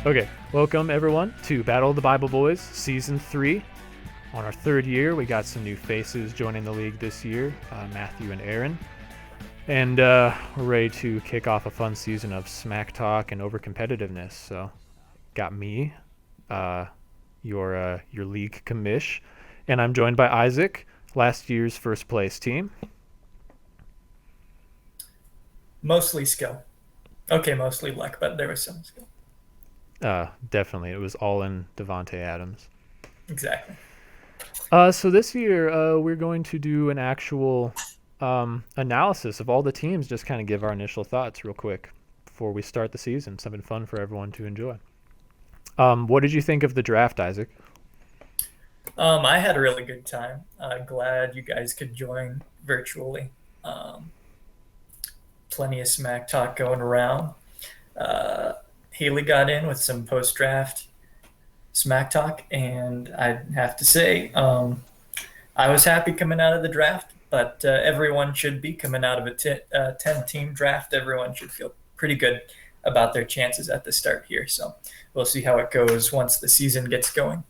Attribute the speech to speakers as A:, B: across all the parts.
A: Okay, welcome everyone to Battle of the Bible Boys Season 3. On our third year, we got some new faces joining the league this year, Matthew and Aaron. And we're ready to kick off a fun season of smack talk and over-competitiveness. So, got me, your league commish, and I'm joined by Isaac, last year's first place team.
B: Mostly skill. Okay, mostly luck, but there was some skill.
A: Definitely, it was all in Devonte Adams.
B: Exactly.
A: So this year, we're going to do an actual analysis of all the teams, just kind of give our initial thoughts real quick before we start the season. Something fun for everyone to enjoy. What did you think of the draft, Isaac?
B: I had a really good time. Glad you guys could join virtually. Plenty of smack talk going around. Haley got in with some post-draft smack talk, and I have to say, I was happy coming out of the draft, but everyone should be coming out of a 10-team draft. Everyone should feel pretty good about their chances at the start here. So we'll see how it goes once the season gets going.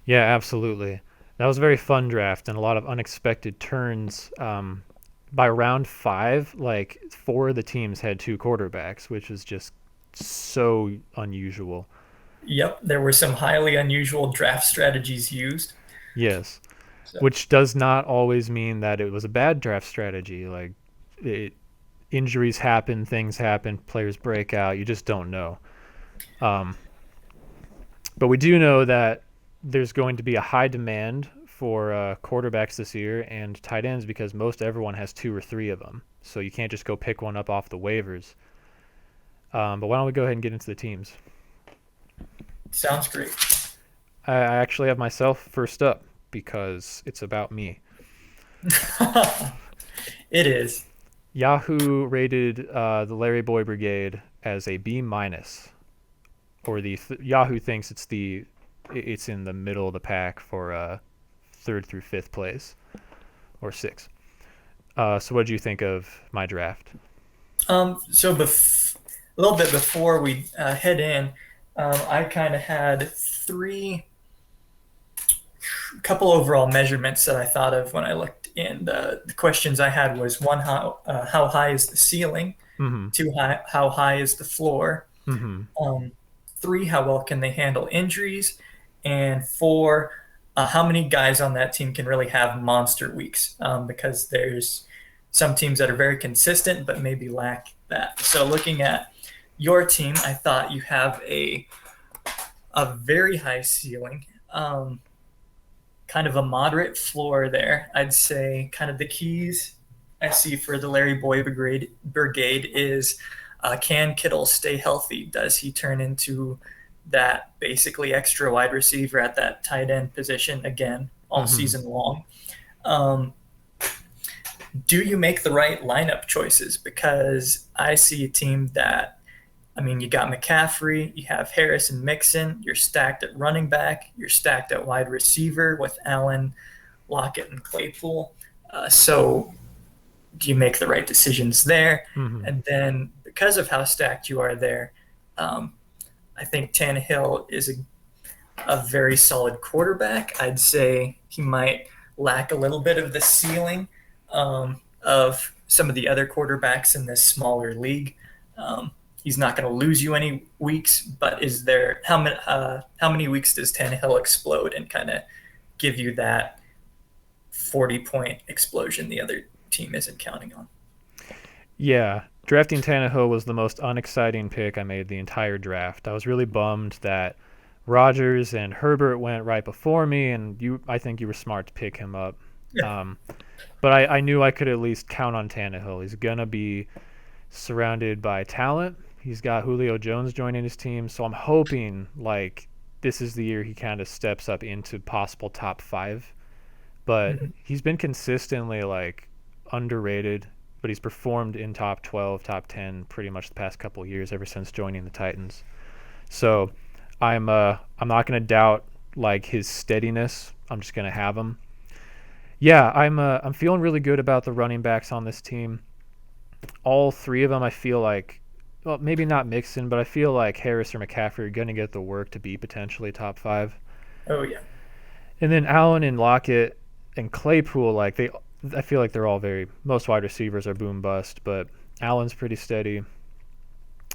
A: Yeah, absolutely. That was a very fun draft and a lot of unexpected turns. By round 5, like 4 of the teams had 2 quarterbacks, which is just so unusual.
B: Yep, there were some highly unusual draft strategies used.
A: Yes,
B: So
A: which does not always mean that it was a bad draft strategy. Like, injuries happen, things happen, players break out. You just don't know. Um, but we do know that there's going to be a high demand for quarterbacks this year and tight ends because most everyone has 2 or 3 of them. So you can't just go pick one up off the waivers. But why don't we go ahead and get into the teams?
B: sounds great.
A: I actually have myself first up because it's about me.
B: It is.
A: Yahoo rated the Larry Boy Brigade as a B minus, or Yahoo thinks it's in the middle of the pack for third through fifth place or sixth. So what did you think of my draft?
B: A little bit before we head in, I kind of had couple overall measurements that I thought of when I looked in. The questions I had was one, how high is the ceiling?
A: Mm-hmm.
B: 2, how high is the floor?
A: Mm-hmm.
B: 3, how well can they handle injuries? And 4, how many guys on that team can really have monster weeks? Because there's some teams that are very consistent but maybe lack that. So looking at your team, I thought you have a very high ceiling, kind of a moderate floor there. I'd say kind of the keys I see for the Larry Boy Brigade is, can Kittle stay healthy? Does he turn into that basically extra wide receiver at that tight end position again all
A: Mm-hmm.
B: season long? Um, do you make the right lineup choices? Because I see a team that, I mean, you got McCaffrey, you have Harris and Mixon, you're stacked at running back, you're stacked at wide receiver with Allen, Lockett, and Claypool. So do you make the right decisions there?
A: Mm-hmm.
B: And then because of how stacked you are there, I think Tannehill is a very solid quarterback. I'd say he might lack a little bit of the ceiling of some of the other quarterbacks in this smaller league. He's not going to lose you any weeks, but is there how many weeks does Tannehill explode and kind of give you that 40-point explosion the other team isn't counting on?
A: Yeah, drafting Tannehill was the most unexciting pick I made the entire draft. I was really bummed that Rodgers and Herbert went right before me, and I think you were smart to pick him up.
B: Yeah.
A: Um, but I knew I could at least count on Tannehill. He's gonna be surrounded by talent. He's got Julio Jones joining his team, so I'm hoping like this is the year he kind of steps up into possible top 5. But
B: Mhm.
A: he's been consistently like underrated, but he's performed in top 12, top 10 pretty much the past couple of years ever since joining the Titans. So I'm not going to doubt like his steadiness. I'm just going to have him. Yeah, I'm feeling really good about the running backs on this team. All 3 of them I feel like well, maybe not Mixon, but I feel like Harris or McCaffrey are going to get the work to be potentially top five.
B: Oh yeah.
A: And then Allen and Lockett and Claypool, I feel like they're all most wide receivers are boom bust, but Allen's pretty steady.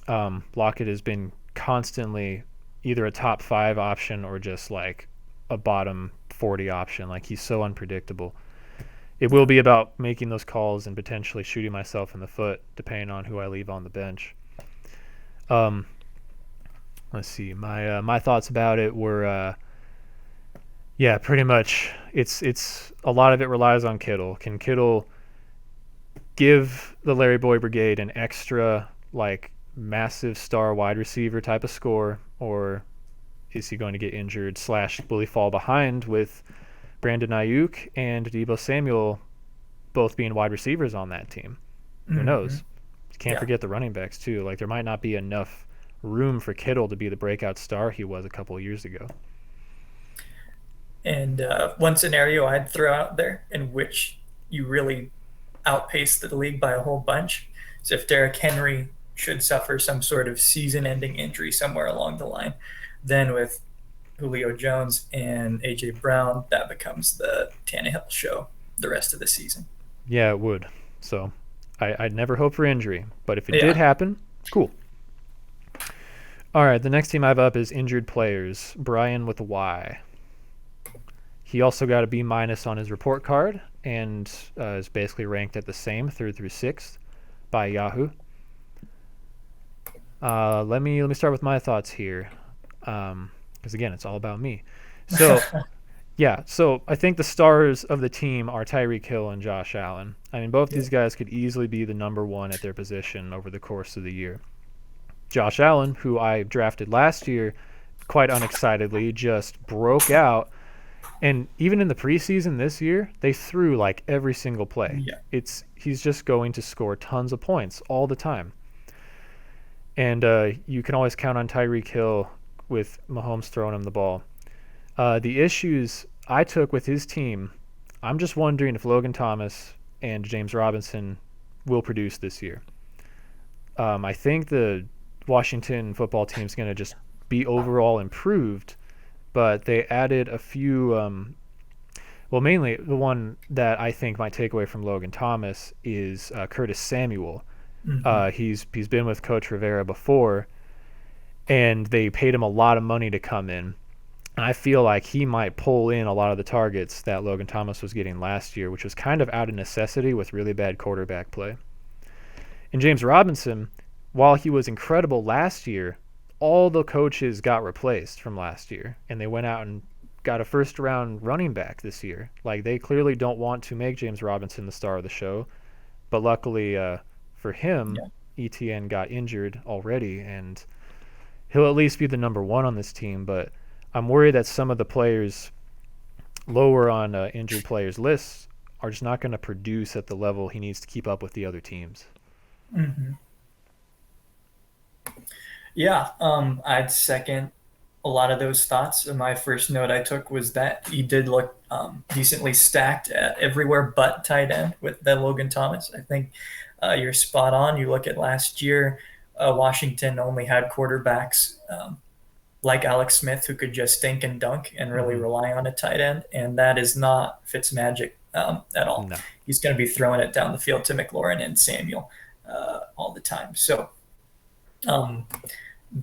A: Lockett has been constantly either a top five option or just like a bottom 40 option. Like he's so unpredictable. It will be about making those calls and potentially shooting myself in the foot, depending on who I leave on the bench. Um, let's see. My thoughts about it were, yeah, pretty much. It's a lot of it relies on Kittle. Can Kittle give the Larry Boy Brigade an extra like massive star wide receiver type of score, or is he going to get injured? Slash, will he fall behind with Brandon Ayuk and Deebo Samuel both being wide receivers on that team? Who knows?
B: Mm-hmm.
A: You can't
B: Yeah.
A: forget the running backs too. Like there might not be enough room for Kittle to be the breakout star he was a couple of years ago.
B: And one scenario I'd throw out there in which you really outpace the league by a whole bunch is if Derrick Henry should suffer some sort of season-ending injury somewhere along the line. Then with Julio Jones and AJ Brown, that becomes the Tannehill show the rest of the season.
A: Yeah, it would. So I'd never hope for injury, but if it did
B: Yeah.
A: happen, cool. All right, the next team I have up is injured players. Brian with a Y. He also got a B minus on his report card and is basically ranked at the same through sixth by Yahoo. Let me start with my thoughts here, because again, it's all about me. So yeah, so I think the stars of the team are Tyreek Hill and Josh Allen. I mean, both
B: Yeah.
A: these guys could easily be the number one at their position over the course of the year. Josh Allen, who I drafted last year, quite unexcitedly, just broke out. And even in the preseason this year, they threw like every single play.
B: Yeah.
A: He's just going to score tons of points all the time. And you can always count on Tyreek Hill with Mahomes throwing him the ball. The issues I took with his team, I'm just wondering if Logan Thomas and James Robinson will produce this year. I think the Washington football team is going to just be overall improved, but they added a few. Well, mainly the one that I think might take away from Logan Thomas is Curtis Samuel.
B: Mm-hmm.
A: He's been with Coach Rivera before, and they paid him a lot of money to come in. And I feel like he might pull in a lot of the targets that Logan Thomas was getting last year, which was kind of out of necessity with really bad quarterback play. And James Robinson, while he was incredible last year, all the coaches got replaced from last year, and they went out and got a first-round running back this year. Like, they clearly don't want to make James Robinson the star of the show, but luckily for him,
B: Yeah.
A: ETN got injured already, and he'll at least be the number one on this team, but I'm worried that some of the players lower on injured players lists are just not going to produce at the level he needs to keep up with the other teams.
B: Mm-hmm. Yeah, I'd second a lot of those thoughts. And my first note I took was that he did look decently stacked at everywhere but tight end with that Logan Thomas. I think you're spot on. You look at last year, Washington only had quarterbacks like Alex Smith who could just stink and dunk and really rely on a tight end, and that is not Fitzmagic at all.
A: No.
B: He's going to be throwing it down the field to McLaurin and Samuel all the time. So,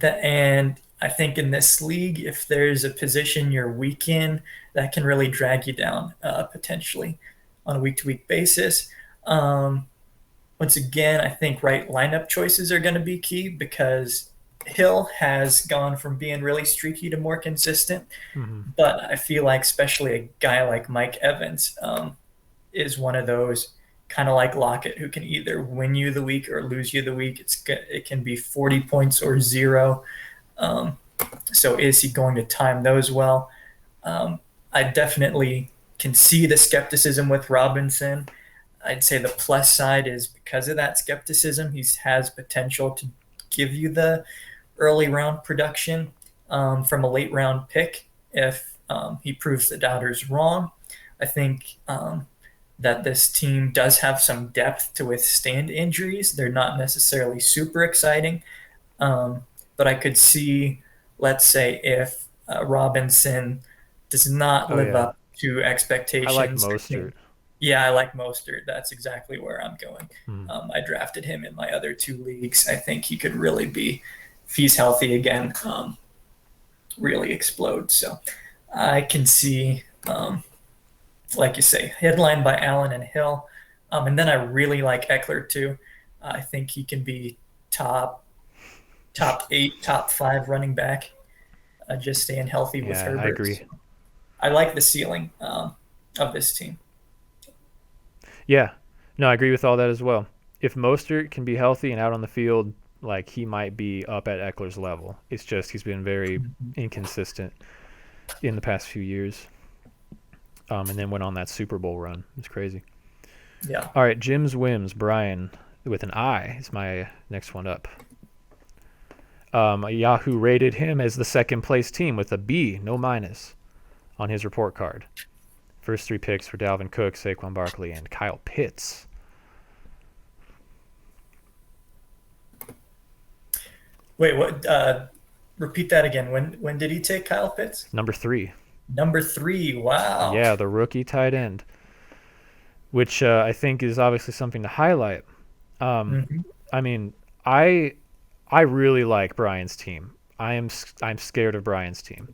B: and I think in this league, if there's a position you're weak in, that can really drag you down potentially on a week-to-week basis. Once again, I think right lineup choices are going to be key because Hill has gone from being really streaky to more consistent.
A: Mm-hmm.
B: But I feel like especially a guy like Mike Evans is one of those kind of like Lockett who can either win you the week or lose you the week. It can be 40 points or zero. So is he going to time those well? I definitely can see the skepticism with Robinson. I'd say the plus side is because of that skepticism, he has potential to give you the early round production from a late round pick if he proves the doubters wrong. I think that this team does have some depth to withstand injuries. They're not necessarily super exciting, um, but I could see, let's say, if Robinson does not
A: Oh
B: live
A: yeah,
B: up to
A: I like
B: expectations. I think,
A: Mostert.
B: yeah, I like Mostert. That's exactly where I'm going.
A: Hmm.
B: I drafted him in my other two leagues. I think he could really be, if he's healthy again, really explode. So I can see, like you say, headlined by Allen and Hill. And then I really like Eckler too. I think he can be top top eight, top five running back, just staying healthy with
A: Yeah, I
B: Herbert.
A: agree.
B: So I like the ceiling of this team.
A: Yeah, no, I agree with all that as well. If Mostert can be healthy and out on the field, like he might be up at Eckler's level. It's just he's been very inconsistent in the past few years. And then went on that Super Bowl run. It's crazy.
B: Yeah.
A: All right, Jim's Whims. Brian with an I is my next one up. Yahoo rated him as the second place team with a B, no minus, on his report card. First three picks were Dalvin Cook, Saquon Barkley, and Kyle Pitts.
B: Wait, what? Repeat that again. When did he take Kyle Pitts?
A: Number three.
B: Number three. Wow.
A: Yeah, the rookie tight end, which I think is obviously something to highlight. Um,
B: Hmm.
A: I mean, I I really like Brian's team. I'm scared of Brian's team.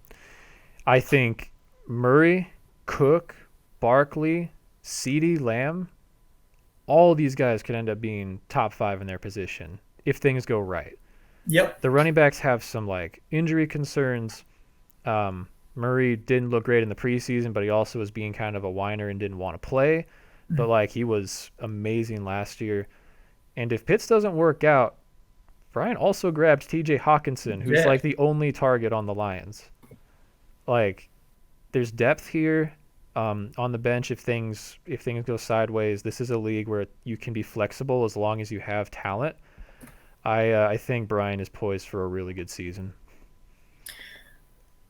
A: I think Murray, Cook, Barkley, CeeDee Lamb, all these guys could end up being top five in their position if things go right.
B: Yep.
A: The running backs have some like injury concerns. Murray didn't look great in the preseason, but he also was being kind of a whiner and didn't want to play. But like he was amazing last year. And if Pitts doesn't work out, Brian also grabbed TJ Hawkinson, who's
B: Yeah.
A: like the only target on the Lions. Like there's depth here on the bench if things go sideways. This is a league where you can be flexible as long as you have talent. I think Brian is poised for a really good season.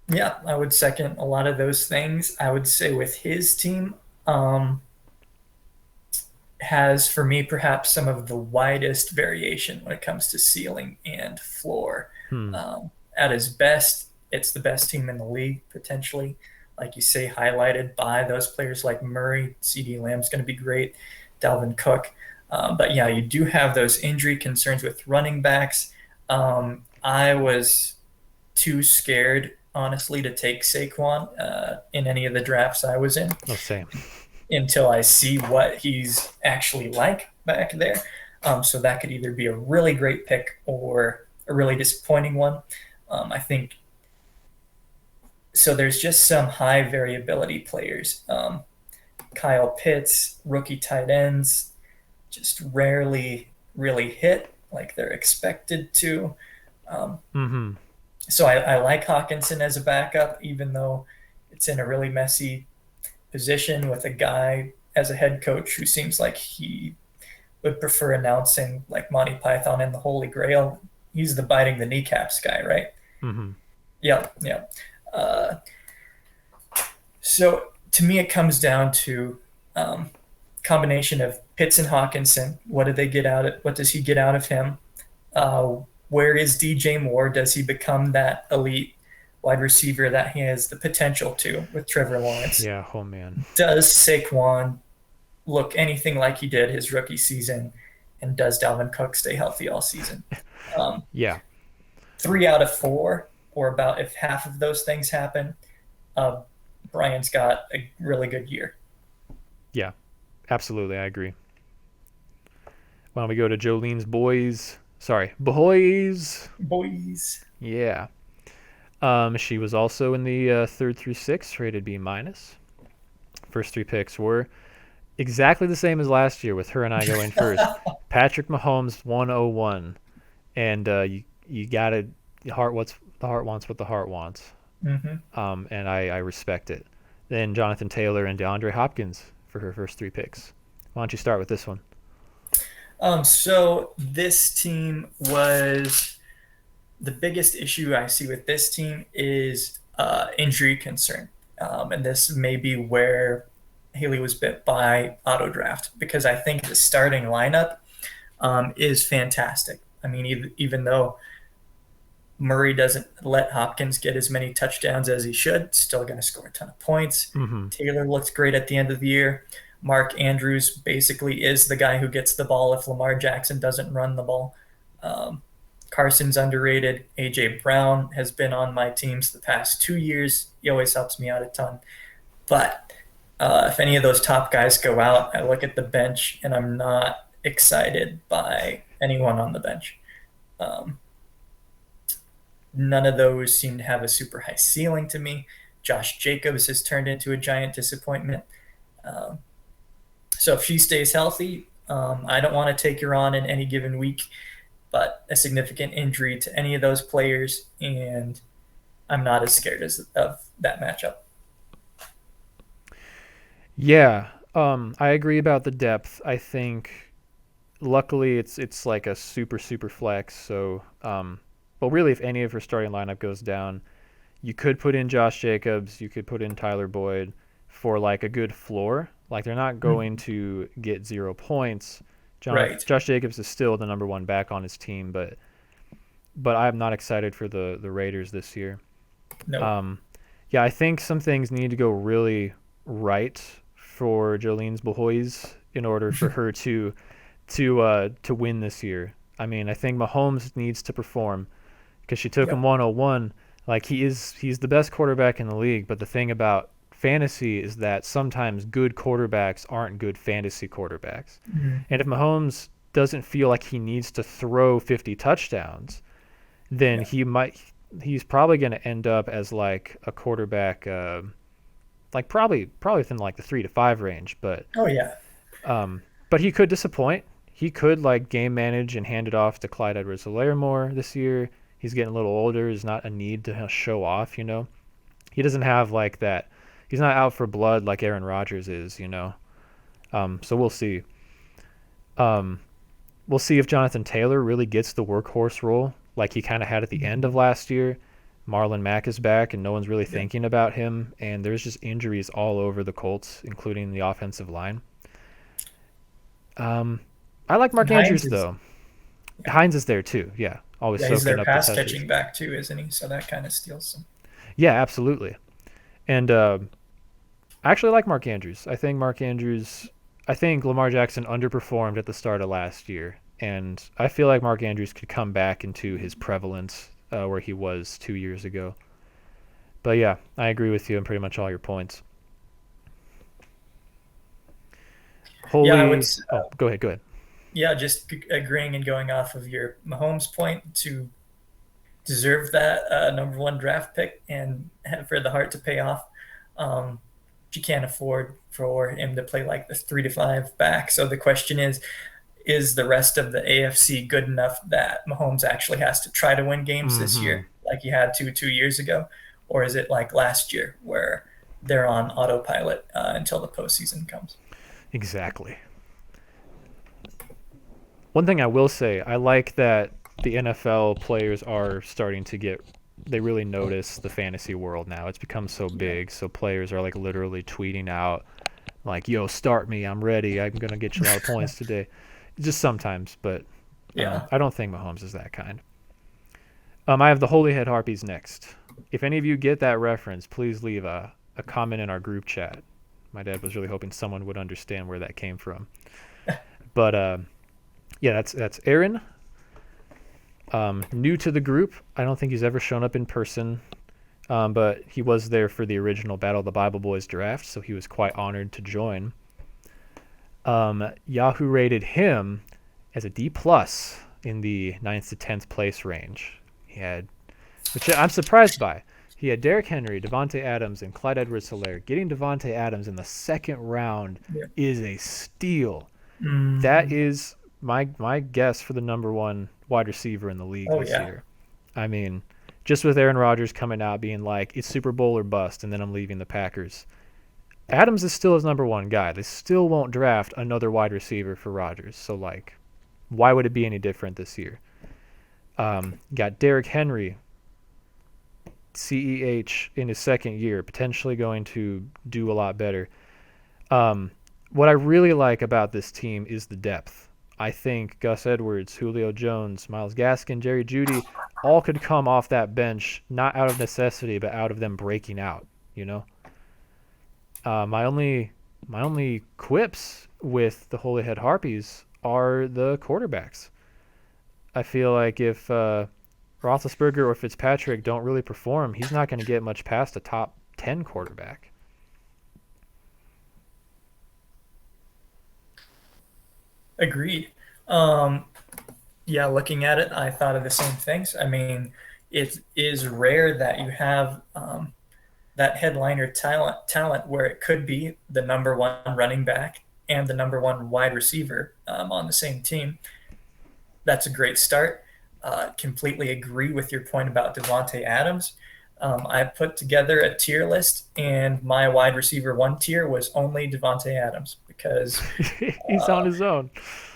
B: Yeah, I would second a lot of those things. I would say with his team, um, has for me perhaps some of the widest variation when it comes to ceiling and floor.
A: Hmm.
B: At his best, it's the best team in the league potentially. Like you say, highlighted by those players like Murray, CD Lamb's going to be great, Dalvin Cook. But yeah, you do have those injury concerns with running backs. I was too scared, honestly, to take Saquon in any of the drafts I was in
A: Oh, same.
B: until I see what he's actually like back there. So that could either be a really great pick or a really disappointing one. I think so. There's just some high variability players. Kyle Pitts, rookie tight ends, just rarely really hit like they're expected to. Um,
A: Mm-hmm.
B: so I like Hawkinson as a backup, even though it's in a really messy position with a guy as a head coach who seems like he would prefer announcing like Monty Python and the Holy Grail. He's the biting the kneecaps guy, right?
A: Mm-hmm.
B: Yeah, yeah. Uh, so to me, it comes down to combination of Pitts and Hawkinson. What do they get out of? What does he get out of him? Uh, where is DJ Moore? Does he become that elite wide receiver that he has the potential to with Trevor Lawrence?
A: Yeah. Oh man.
B: Does Saquon look anything like he did his rookie season? And does Dalvin Cook stay healthy all season? Um,
A: Yeah.
B: 3 out of 4, or about if half of those things happen, uh, Brian's got a really good year.
A: Yeah. Absolutely, I agree. Why don't we go to Jolene's boys? Sorry, boys.
B: Boys.
A: Yeah. She was also in the third through sixth, rated B minus. First three picks were exactly the same as last year, with her and I going first. Patrick Mahomes 101, and you gotta the heart wants what the heart wants.
B: Hmm.
A: And I respect it. Then Jonathan Taylor and DeAndre Hopkins for her first three picks. Why don't you start with this one?
B: So this team was the biggest issue I see with this team is injury concern, and this may be where Haley was bit by auto draft because I think the starting lineup is fantastic. I mean, even though Murray doesn't let Hopkins get as many touchdowns as he should, still going to score a ton of points.
A: Mm-hmm.
B: Taylor looks great at the end of the year. Mark Andrews basically is the guy who gets the ball if Lamar Jackson doesn't run the ball. Um, Carson's underrated. AJ Brown has been on my teams the past 2 years. He always helps me out a ton. But if any of those top guys go out, I look at the bench and I'm not excited by anyone on the bench. Um, None of those seem to have a super high ceiling to me. Josh Jacobs has turned into a giant disappointment. Um, so if she stays healthy, I don't want to take her on in any given week, but a significant injury to any of those players, and I'm not as scared of that matchup.
A: Yeah, I agree about the depth. I think luckily it's like a super flex. So, but really, if any of her starting lineup goes down, you could put in Josh Jacobs, you could put in Tyler Boyd for like a good floor. Like they're not going
B: Mm-hmm.
A: to get 0 points.
B: Right.
A: Josh Jacobs is still the number one back on his team, but I'm not excited for the Raiders this year.
B: No.
A: Um, yeah, I think some things need to go really right for Jolene's Bhoys in order for her to win this year. I mean, I think Mahomes needs to perform because she took him
B: Yep.
A: 101. Like he's the best quarterback in the league, but the thing about fantasy is that sometimes good quarterbacks aren't good fantasy quarterbacks.
B: Mm-hmm.
A: And if Mahomes doesn't feel like he needs to throw 50 touchdowns, then
B: Yeah.
A: he's probably going to end up as like a quarterback like probably within like the 3 to 5 range,
B: Oh yeah.
A: um, but he could disappoint. He could like game manage and hand it off to Clyde Edwards-Helaire more this year. He's getting a little older. There's not a need to show off, you know. He doesn't have like that. He's not out for blood like Aaron Rodgers is, you know. So we'll see. Um, we'll see if Jonathan Taylor really gets the workhorse role like he kind of had at the end
B: Mm-hmm.
A: of last year. Marlon Mack is back, and no one's really
B: Yep.
A: thinking about him. And there's just injuries all over the Colts, including the offensive line. Um, I like
B: And
A: Mark
B: Hines
A: Andrews
B: is
A: though.
B: yeah.
A: Hines is there too. Yeah, always
B: Yeah, he's
A: soaking
B: their
A: up the
B: pass
A: touches.
B: catching back too, isn't he? So that kind of steals some.
A: Yeah, absolutely. And I actually like Mark Andrews. I think Mark Andrews. I think Lamar Jackson underperformed at the start of last year, and I feel like Mark Andrews could come back into his prevalence where he was 2 years ago. But yeah, I agree with you on pretty much all your points.
B: Yeah, I would.
A: Holy. Oh, go ahead. Go ahead.
B: Yeah, just agreeing and going off of your Mahomes point to deserve that number one draft pick and for the heart to pay off. Um, you can't afford for him to play like this 3 to 5 back. So the question is the rest of the AFC good enough that Mahomes actually has to try to win games this
A: Mm-hmm.
B: year, like he had to 2 years ago? Or is it like last year where they're on autopilot until the postseason comes?
A: Exactly. One thing I will say, I like that the NFL players are starting to get they really notice the fantasy world now. It's become so
B: Yeah.
A: big, so players are like literally tweeting out like, "Yo, start me. I'm ready. I'm going to get you a lot of points today." Just sometimes, but
B: Yeah.
A: I don't think Mahomes is that kind. I have the Holyhead Harpies next. If any of you get that reference, please leave a comment in our group chat. My dad was really hoping someone would understand where that came from. But yeah, that's Aaron. New to the group. I don't think he's ever shown up in person, but he was there for the original Battle of the Bible Boys draft, so he was quite honored to join. Yahoo rated him as a D plus in the 9th to 10th place range. He had, which I'm surprised by. He had Derrick Henry, Devontae Adams, and Clyde Edwards-Helaire. Getting Devontae Adams in the second round
B: Yeah.
A: is a steal. That
B: Mm.
A: is my guess for the number one wide receiver in the league
B: Oh
A: this
B: yeah.
A: year. I mean, just with Aaron Rodgers coming out being like, it's Super Bowl or bust, and then I'm leaving the Packers. Adams is still his number one guy. They still won't draft another wide receiver for Rodgers. So, like, why would it be any different this year? Got Derrick Henry, CEH, in his second year, potentially going to do a lot better. Um, what I really like about this team is the depth. I think Gus Edwards, Julio Jones, Miles Gaskin, Jerry Jeudy all could come off that bench, not out of necessity, but out of them breaking out. You know, my only quips with the Holyhead Harpies are the quarterbacks. I feel like if Roethlisberger or Fitzpatrick don't really perform, he's not going to get much past a top 10 quarterback.
B: Agreed. Yeah, looking at it, I thought of the same things. I mean, it is rare that you have that headliner talent where it could be the number one running back and the number one wide receiver on the same team. That's a great start. Completely agree with your point about Devonte Adams. I put together a tier list, and my wide receiver one tier was only Devonte Adams because
A: He's on his own.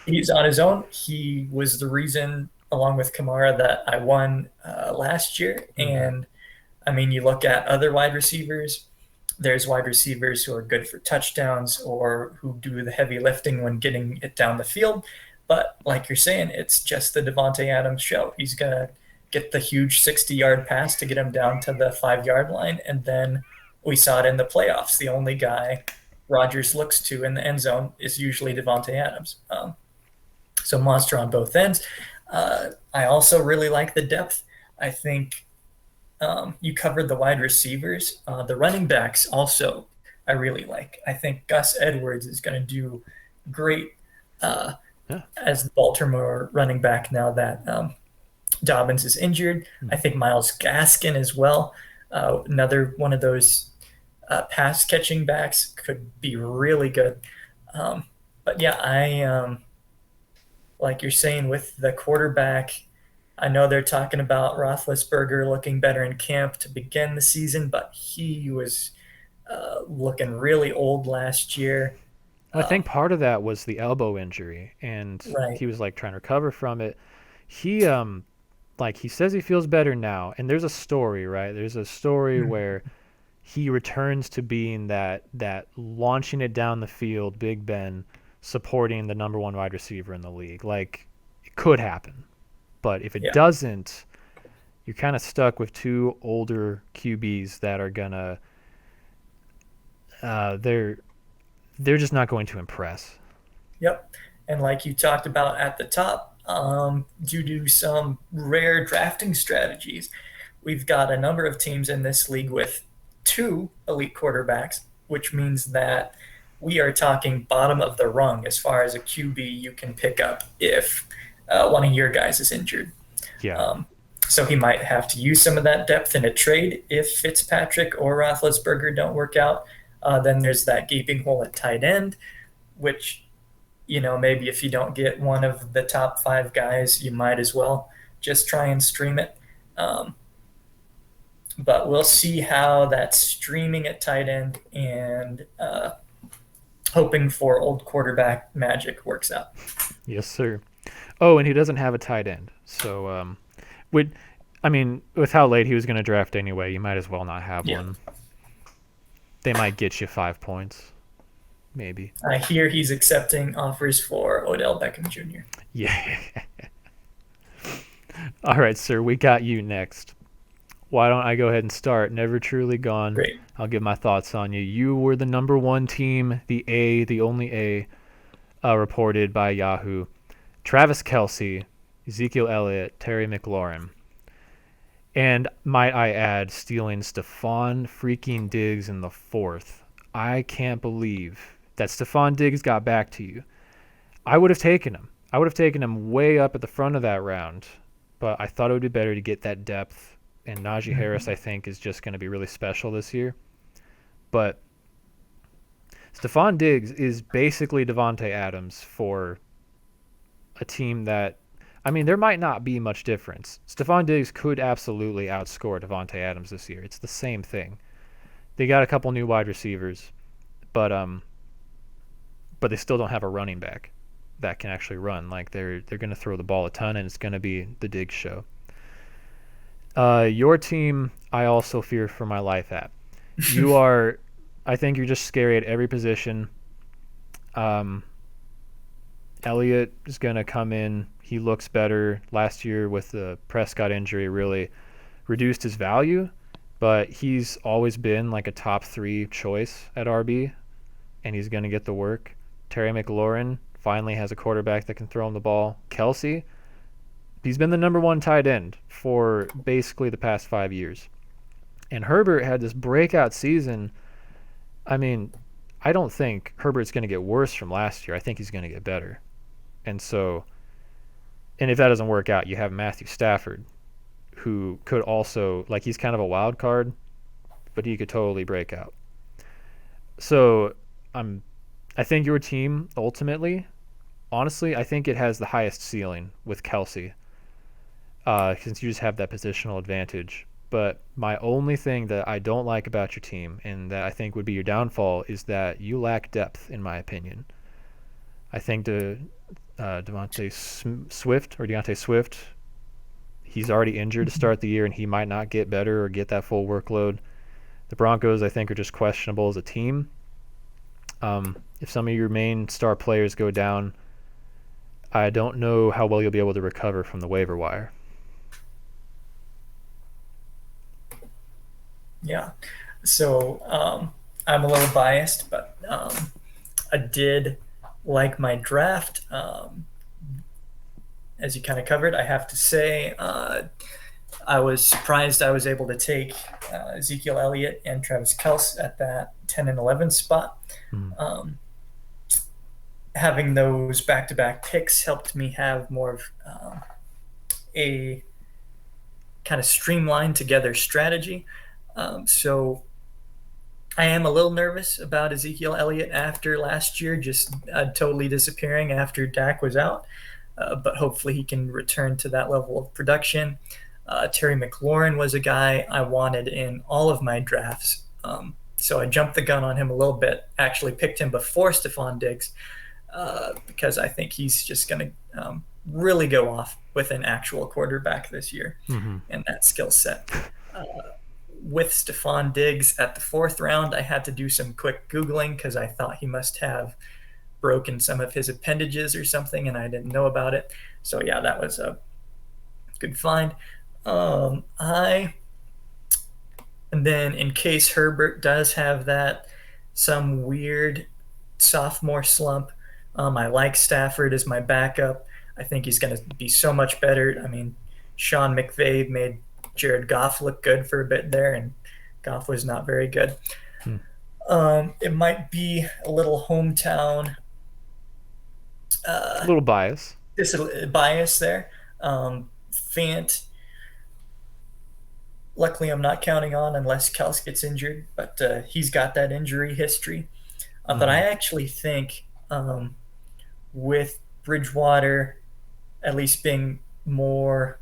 B: he's on his own. He was the reason, along with Kamara, that I won last year.
A: Mm-hmm.
B: And I mean, you look at other wide receivers. There's wide receivers who are good for touchdowns or who do the heavy lifting when getting it down the field. But like you're saying, it's just the Devonte Adams show. He's gonna get the huge 60-yard pass to get him down to the 5-yard line, and then we saw it in the playoffs. The only guy Rodgers looks to in the end zone is usually Devonte Adams. So monster on both ends. I also really like the depth. I think you covered the wide receivers. The running backs also I really like. I think Gus Edwards is going to do great
A: Yeah.
B: as the Baltimore running back now that Dobbins is injured. I think Miles Gaskin as well. Another one of those pass catching backs could be really good. But yeah, like you're saying with the quarterback, I know they're talking about Roethlisberger looking better in camp to begin the season, but he was looking really old last year.
A: Well, I think part of that was the elbow injury, and
B: Right.
A: he was like trying to recover from it. He like he says he feels better now, and there's a story, right? There's a story
B: Mhm.
A: where he returns to being that launching it down the field, Big Ben, supporting the number one wide receiver in the league. Like it could happen, but if it
B: Yeah.
A: doesn't, you're kind of stuck with two older QBs that are gonna they're just not going to impress.
B: Yep. And like you talked about at the top, due to some rare drafting strategies, we've got a number of teams in this league with two elite quarterbacks, which means that we are talking bottom of the rung as far as a QB you can pick up if one of your guys is injured.
A: Yeah.
B: Um, so he might have to use some of that depth in a trade if Fitzpatrick or Roethlisberger don't work out. Then there's that gaping hole at tight end, which, maybe if you don't get one of the top five guys, you might as well just try and stream it. Um, but we'll see how that streaming at tight end and hoping for old quarterback magic works out.
A: Yes, sir. Oh, and he doesn't have a tight end. So, would I mean, with how late he was going to draft anyway, you might as well not have
B: Yeah.
A: one. They might get you 5 points, maybe.
B: I hear he's accepting offers for Odell Beckham Jr.
A: Yeah. All right, sir. We got you next. Why don't I go ahead and start? Never truly gone.
B: Great.
A: I'll give my thoughts on you. You were the number one team, the only A, reported by Yahoo. Travis Kelce, Ezekiel Elliott, Terry McLaurin. And might I add, stealing Stephon freaking Diggs in the fourth. I can't believe that Stephon Diggs got back to you. I would have taken him. I would have taken him way up at the front of that round, but I thought it would be better to get that depth. And Najee Harris, I think, is just going to be really special this year. But Stephon Diggs is basically Devonte Adams for a team that, I mean, there might not be much difference. Stephon Diggs could absolutely outscore Devonte Adams this year. It's the same thing. They got a couple new wide receivers, but they still don't have a running back that can actually run. Like they're going to throw the ball a ton, and it's going to be the Diggs show. Your team, I also fear for my life at. You are, I think you're just scary at every position. Um, Elliott is going to come in. He looks better. Last year with the Prescott injury really reduced his value, but he's always been like a top 3 choice at RB, and he's going to get the work. Terry McLaurin finally has a quarterback that can throw him the ball. Kelsey, he's been the number 1 tight end for basically the past 5 years. And Herbert had this breakout season. I mean, I don't think Herbert's going to get worse from last year. I think he's going to get better. And so, and if that doesn't work out, you have Matthew Stafford, who could also, like, he's kind of a wild card, but he could totally break out. So, I think your team ultimately, honestly, I think it has the highest ceiling with Kelsey, since you just have that positional advantage. But my only thing that I don't like about your team, and that I think would be your downfall, is that you lack depth, in my opinion. I think Deontay Swift, he's already injured to start the year, and he might not get better or get that full workload. The Broncos, I think, are just questionable as a team. If some of your main star players go down, I don't know how well you'll be able to recover from the waiver wire.
B: Yeah. So I'm a little biased, but I did like my draft. As you kind of covered, I have to say I was surprised I was able to take Ezekiel Elliott and Travis Kelce at that 10 and 11 spot.
A: Mm.
B: Having those back-to-back picks helped me have more of a kind of streamlined together strategy. So I am a little nervous about Ezekiel Elliott after last year, just totally disappearing after Dak was out. But hopefully he can return to that level of production. Terry McLaurin was a guy I wanted in all of my drafts. So I jumped the gun on him a little bit, actually picked him before Stephon Diggs, because I think he's just going to really go off with an actual quarterback this year and that skill set. With Stephon Diggs at the 4th round, I had to do some quick Googling because I thought he must have broken some of his appendages or something, and I didn't know about it. So yeah, that was a good find. And then in case Herbert does have that some weird sophomore slump, I like Stafford as my backup. I think he's going to be so much better. I mean, Sean McVay made Jared Goff look good for a bit there, and Goff was not very good. It might be a little hometown
A: A little bias.
B: bias there. Fant, luckily I'm not counting on unless Kels gets injured, but he's got that injury history. But I actually think with Bridgewater at least being more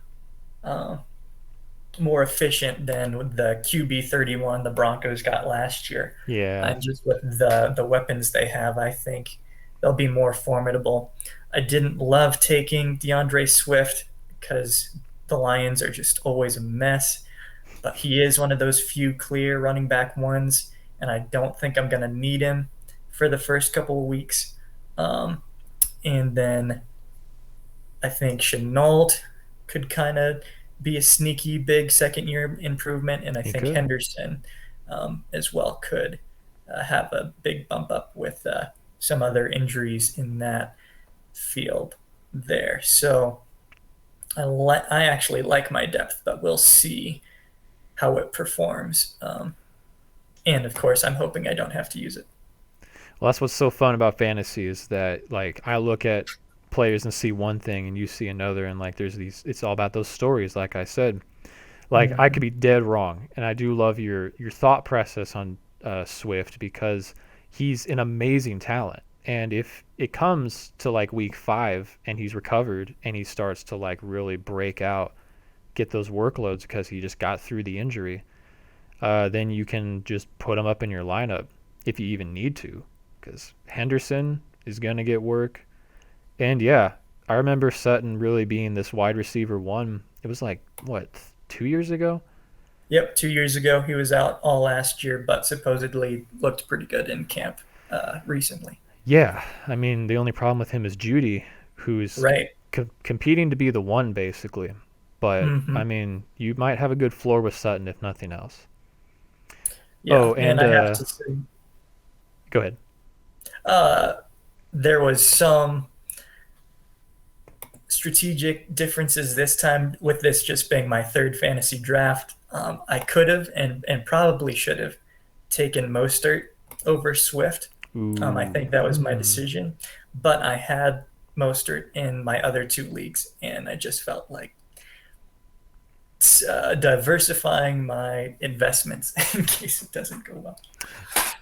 B: efficient than the QB 31 the Broncos got last year.
A: Yeah.
B: And just with the weapons they have, I think they'll be more formidable. I didn't love taking DeAndre Swift because the Lions are just always a mess, but he is one of those few clear running back ones, and I don't think I'm going to need him for the first couple of weeks. And then I think Chenault could kind of be a sneaky big second-year improvement, and I think
A: could.
B: Henderson as well could have a big bump up with some other injuries in that field there. So I actually like my depth, but we'll see how it performs. And of course, I'm hoping I don't have to use it.
A: Well, that's what's so fun about fantasy is that, like, I look at players and see one thing and you see another, and like there's these, it's all about those stories, like I said. Like, I could be dead wrong, and I do love your thought process on Swift, because he's an amazing talent. And if it comes to like week 5 and he's recovered and he starts to like really break out, get those workloads because he just got through the injury, then you can just put him up in your lineup if you even need to, because Henderson is going to get work. And yeah, I remember Sutton really being this wide receiver 1. It was like, what, 2 years ago?
B: Yep, 2 years ago. He was out all last year, but supposedly looked pretty good in camp recently.
A: Yeah, I mean, the only problem with him is Judy, who's
B: Right.
A: competing to be the one basically. But I
B: Hmm.
A: mean, you might have a good floor with Sutton if nothing else.
B: Yeah,
A: Oh,
B: and
A: and
B: I have to say,
A: go ahead.
B: uh, there was some strategic differences this time with this just being my third fantasy draft. I could have and probably should have taken Mostert over Swift. I
A: Ooh,
B: think that was my decision, but I had Mostert in my other two leagues, and I just felt like diversifying my investments in case it doesn't go well.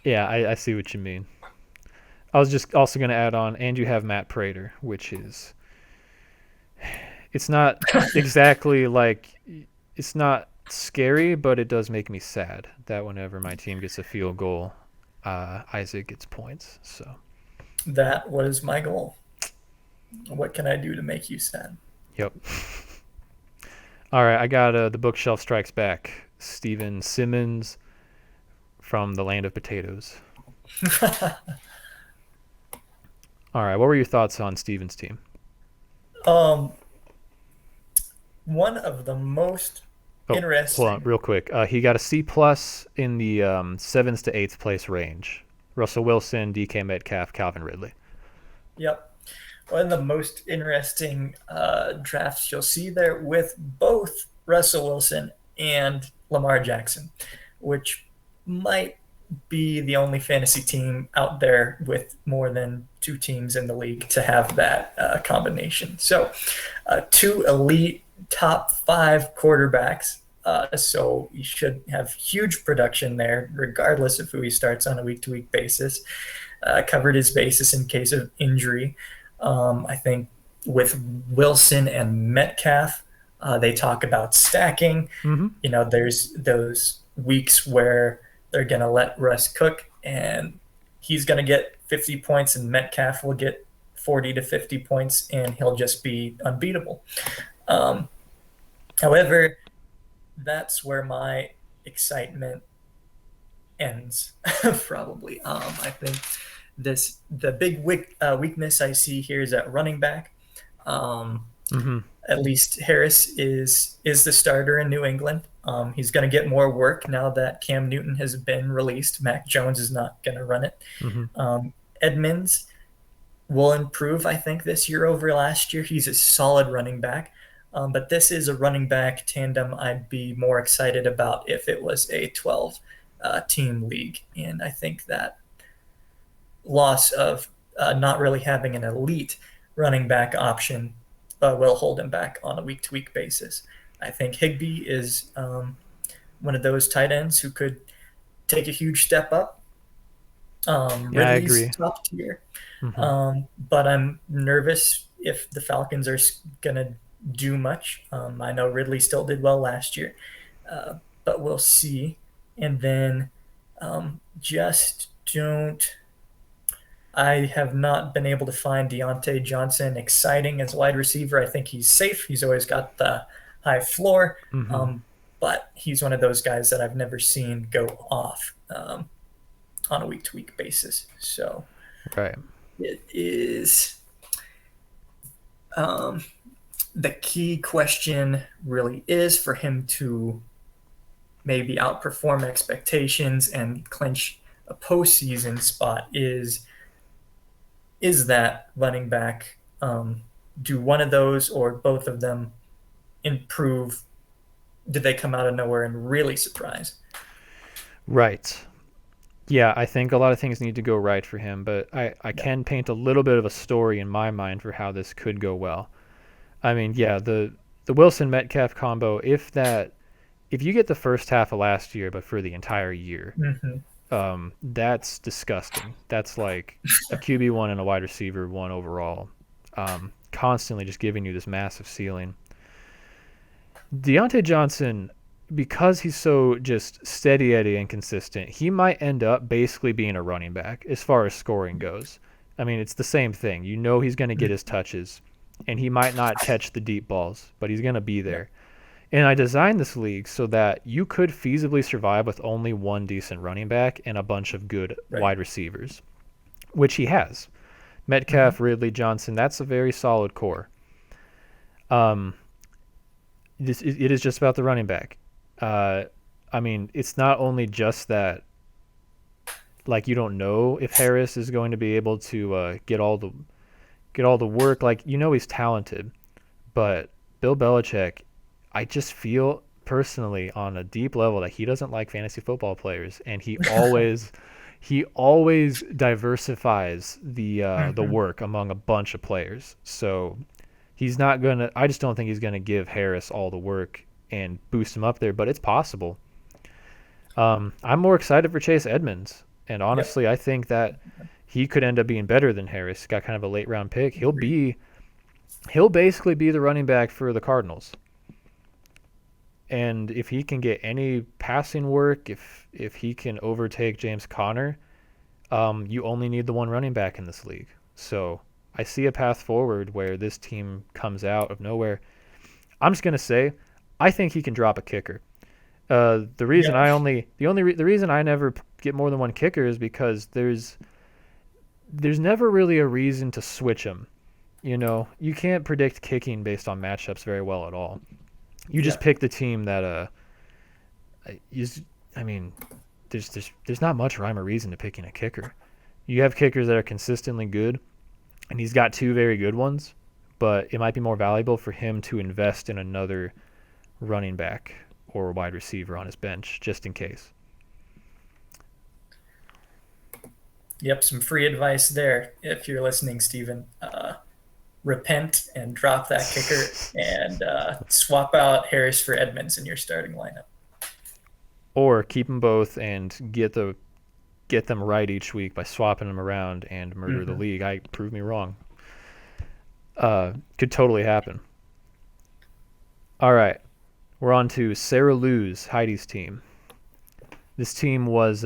A: yeah, I see what you mean. I was just also going to add on, and you have Matt Prater, which is it's not exactly like it's not scary, but it does make me sad that whenever my team gets a field goal, Isaac gets points. So,
B: That was my goal. What can I do to make you sad?
A: yep. All right, I got the bookshelf strikes back. Steven Simmons from the land of potatoes. All right, what were your thoughts on Steven's team?
B: um, one of the most
A: Oh, hold on,
B: interesting.
A: real quick. He got a C plus in the seventh to eighth place range. Russell Wilson, DK Metcalf, Calvin Ridley.
B: Yep. One of the most interesting drafts you'll see there with both Russell Wilson and Lamar Jackson, which might be the only fantasy team out there with more than two teams in the league to have that combination. So, two elite top five quarterbacks. So you should have huge production there, regardless of who he starts on a week-to-week basis. Covered his basis in case of injury. I think with Wilson and Metcalf, they talk about stacking.
A: Mm-hmm.
B: There's those weeks where they're going to let Russ cook and he's going to get 50 points and Metcalf will get 40 to 50 points and he'll just be unbeatable. Um, However, that's where my excitement ends, probably. I think the big weakness I see here is at running back. Um,
A: Mm-hmm.
B: at least Harris is the starter in New England. He's going to get more work now that Cam Newton has been released. Mac Jones is not going to run it.
A: Mm-hmm.
B: Edmonds will improve, I think, this year over last year. He's a solid running back. But this is a running back tandem I'd be more excited about if it was a 12 team league. And I think that loss of not really having an elite running back option will hold him back on a week to week basis. I think Higbee is one of those tight ends who could take a huge step up.
A: Yeah, I
B: Ridley's
A: agree.
B: top tier,
A: Mm-hmm.
B: but I'm nervous if the Falcons are going to do much. I know Ridley still did well last year, but we'll see. And then just don't. I have not been able to find Deontay Johnson exciting as wide receiver. I think he's safe. He's always got the high floor,
A: Mm-hmm.
B: but he's one of those guys that I've never seen go off on a week to week basis. So
A: Right.
B: it is um, the key question really is for him to maybe outperform expectations and clinch a postseason spot is that running back do one of those or both of them improve? Did they come out of nowhere and really surprise?
A: Right. Yeah, I think a lot of things need to go right for him, but I
B: Yeah.
A: can paint a little bit of a story in my mind for how this could go well. I mean, yeah, the Wilson Metcalf combo, if you get the first half of last year, but for the entire year,
B: Mm-hmm.
A: that's disgusting. That's like a QB1 and a wide receiver one overall, constantly just giving you this massive ceiling. Deontay Johnson, because he's so just steady Eddie and consistent, he might end up basically being a running back as far as scoring goes. I mean, it's the same thing. You know he's going to get his touches, and he might not catch the deep balls, but he's going to be
B: Yeah.
A: there. And I designed this league so that you could feasibly survive with only one decent running back and a bunch of good
B: Right.
A: wide receivers. which he has.
B: Mm-hmm.
A: Metcalf, Ridley, Johnson, that's a very solid core. Um, it is just about the running back. Uh, I mean, it's not only just that, like, you don't know if Harris is going to be able to get all the work. Like, he's talented, but Bill Belichick, I just feel personally on a deep level that he doesn't like fantasy football players, and he always diversifies the
B: Mm-hmm.
A: work among a bunch of players. So he's not gonna. I just don't think he's gonna give Harris all the work and boost him up there, but it's possible. I'm more excited for Chase Edmonds, and
B: Yep.
A: honestly, I think that he could end up being better than Harris. Got kind of a late round pick.
B: Agreed.
A: He'll basically be the running back for the Cardinals. And if he can get any passing work, if he can overtake James Conner, you only need the one running back in this league. So I see a path forward where this team comes out of nowhere. I'm just gonna say, I think he can drop a kicker.
B: Yep.
A: The reason I never get more than one kicker is because there's never really a reason to switch him. You can't predict kicking based on matchups very well at all. You just
B: Yep.
A: pick the team that is. I mean, there's not much rhyme or reason to picking a kicker. You have kickers that are consistently good, and he's got two very good ones, but it might be more valuable for him to invest in another running back or wide receiver on his bench just in case.
B: Yep. Some free advice there. If you're listening, Stephen, repent and drop that kicker and swap out Harris for Edmonds in your starting lineup.
A: Or keep them both and get them right each week by swapping them around and murder the
B: Mm-hmm.
A: league. I prove me wrong. Could totally happen. All right, we're on to Sarah Lou's Heidi's team. This team was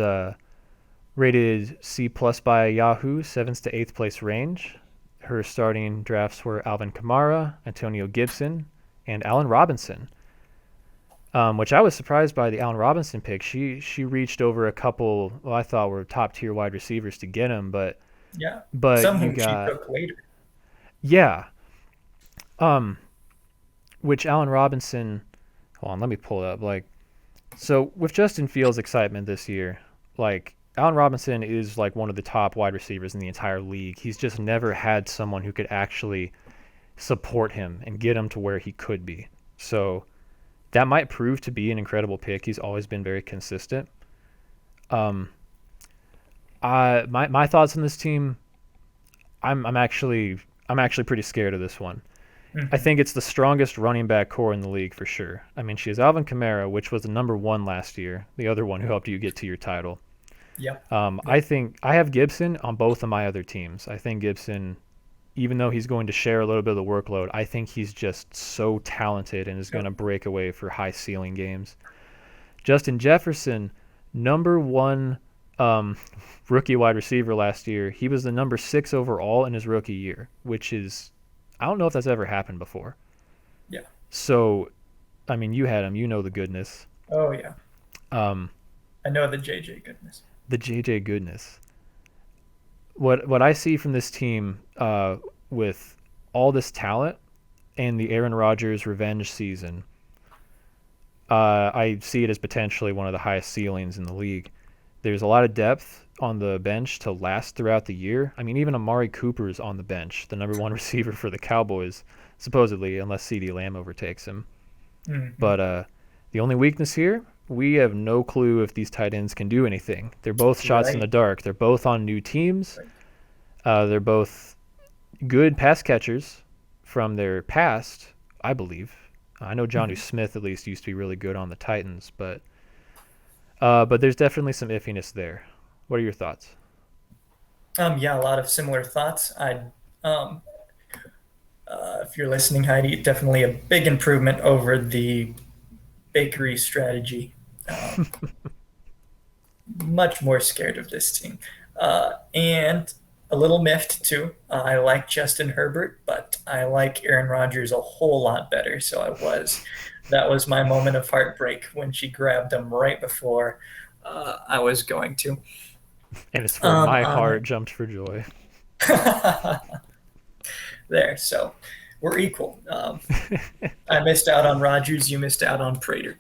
A: rated C plus by Yahoo, 7th to 8th place range. Her starting drafts were Alvin Kamara, Antonio Gibson, and Allen Robinson. Which I was surprised by the Allen Robinson pick. She reached over a couple, well, I thought were top tier wide receivers to get him,
B: Yeah.
A: but
B: Some
A: you
B: whom she
A: got,
B: took later.
A: yeah. Um, which Allen Robinson, hold on, let me pull it up. Like, so with Justin Fields' excitement this year, like Allen Robinson is like one of the top wide receivers in the entire league. He's just never had someone who could actually support him and get him to where he could be. So that might prove to be an incredible pick. He's always been very consistent. Um, my thoughts on this team, I'm actually pretty scared of this one. I
B: Mm-hmm.
A: think it's the strongest running back core in the league for sure. I mean, she has Alvin Kamara, which was the number one last year, the other one who helped you get to your title.
B: Yep.
A: I
B: Yep.
A: think I have Gibson on both of my other teams. I think Gibson, even though he's going to share a little bit of the workload, I think he's just so talented and is going
B: Yep.
A: to break away for high ceiling games. Justin Jefferson, number one um, rookie wide receiver last year. He was the number 6 overall in his rookie year, which is, I don't know if that's ever happened before.
B: Yeah.
A: So, I mean, you had him, you know the goodness.
B: Oh yeah.
A: Um,
B: I know the JJ goodness.
A: the JJ goodness. What I see from this team with all this talent and the Aaron Rodgers revenge season, I see it as potentially one of the highest ceilings in the league. There's a lot of depth on the bench to last throughout the year. I mean, even Amari Cooper is on the bench, the number one receiver for the Cowboys, supposedly, unless CeeDee Lamb overtakes him.
B: Mm-hmm.
A: But the only weakness here, we have no clue if these tight ends can do anything. They're both shots in the
B: Right.
A: dark. They're both on new teams.
B: Right.
A: They're both good pass catchers from their past, I believe. I know Johnny
B: Mm-hmm.
A: Smith at least used to be really good on the Titans, but there's definitely some iffiness there. What are your thoughts?
B: Yeah, a lot of similar thoughts. If you're listening, Heidi, definitely a big improvement over the bakery strategy. Um, Much more scared of this team. And a little miffed too. I like Justin Herbert, but I like Aaron Rodgers a whole lot better. So that was my moment of heartbreak when she grabbed him right before I was going to.
A: And it's where
B: Um,
A: my
B: I,
A: heart jumped for joy.
B: there, so we're equal. I missed out on Rogers. You missed out on Prater.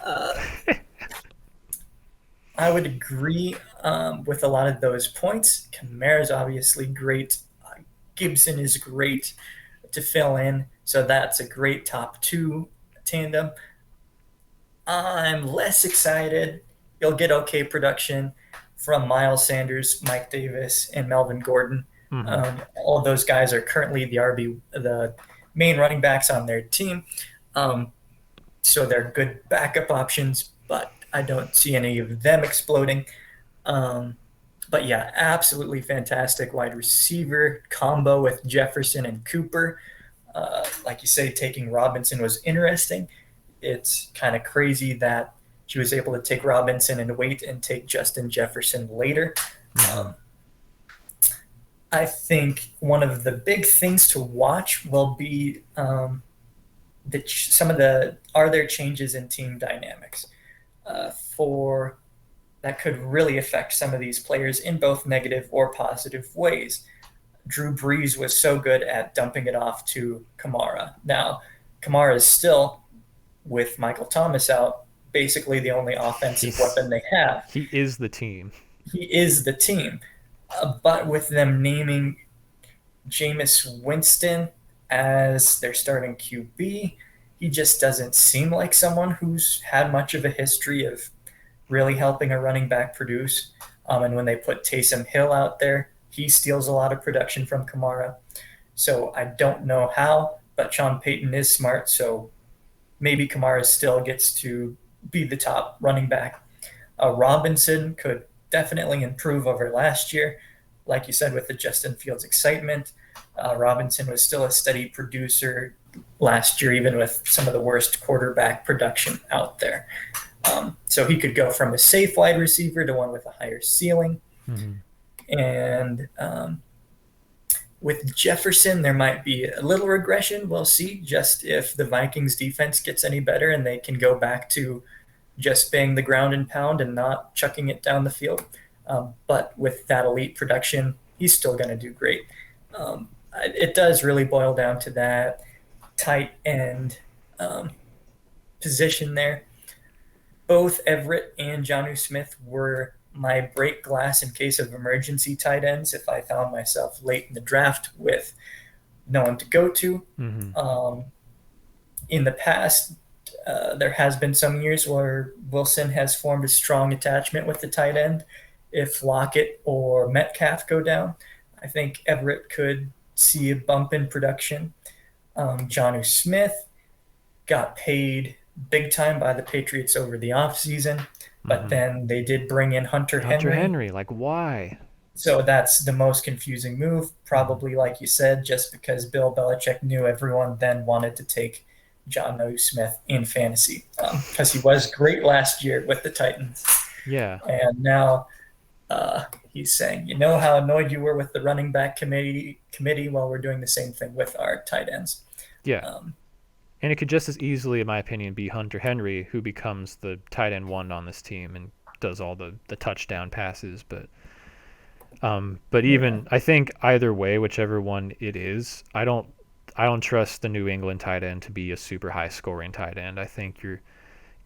B: Uh, I would agree with a lot of those points. Kamara's obviously great. Gibson is great to fill in, so that's a great top two tandem. I'm less excited. You'll get okay production from Miles Sanders, Mike Davis, and Melvin Gordon.
A: Hmm.
B: All of those guys are currently the main running backs on their team. Um, so they're good backup options, but I don't see any of them exploding. Um, but yeah, absolutely fantastic wide receiver combo with Jefferson and Cooper. Like you say, taking Robinson was interesting. It's kind of crazy that she was able to take Robinson and wait and take Justin Jefferson later.
A: Hmm.
B: Um, I think one of the big things to watch will be some of the are there changes in team dynamics for that could really affect some of these players in both negative or positive ways. Drew Brees was so good at dumping it off to Kamara. Now, Kamara is still, with Michael Thomas out, basically the only offensive
A: He's
B: weapon they have.
A: he is the team.
B: He is the team. But with them naming Jameis Winston as their starting QB, he just doesn't seem like someone who's had much of a history of really helping a running back produce. And when they put Taysom Hill out there, he steals a lot of production from Kamara. So I don't know how, but Sean Payton is smart. So maybe Kamara still gets to be the top running back. Robinson could definitely improve over last year. Like you said, with the Justin Fields excitement, Robinson was still a steady producer last year, even with some of the worst quarterback production out there. So he could go from a safe wide receiver to one with a higher ceiling.
A: Hmm.
B: And with Jefferson, there might be a little regression. We'll see just if the Vikings defense gets any better and they can go back to just being the ground and pound and not chucking it down the field. But with that elite production, he's still going to do great. It does really boil down to that tight end um, position there. Both Everett and Jonnu Smith were my break glass in case of emergency tight ends if I found myself late in the draft with no one to go to.
A: Hmm.
B: Um, in the past, there has been some years where Wilson has formed a strong attachment with the tight end. If Lockett or Metcalf go down, I think Everett could see a bump in production. Jonnu Smith got paid big time by the Patriots over the offseason, but
A: Hmm.
B: then they did bring in Hunter
A: Hunter
B: Henry.
A: Henry, like why?
B: So that's the most confusing move,
A: Hmm.
B: probably like you said, just because Bill Belichick knew everyone then wanted to take John O. Smith in fantasy because he was great last year with the Titans.
A: Yeah,
B: And now he's saying, you know how annoyed you were with the running back committee while we're doing the same thing with our tight ends.
A: yeah.
B: Um,
A: And it could just as easily, in my opinion, be Hunter Henry who becomes the tight end one on this team and does all the touchdown passes. But
B: yeah,
A: even I think either way, whichever one it is, I don't trust the New England tight end to be a super high scoring tight end. I think you're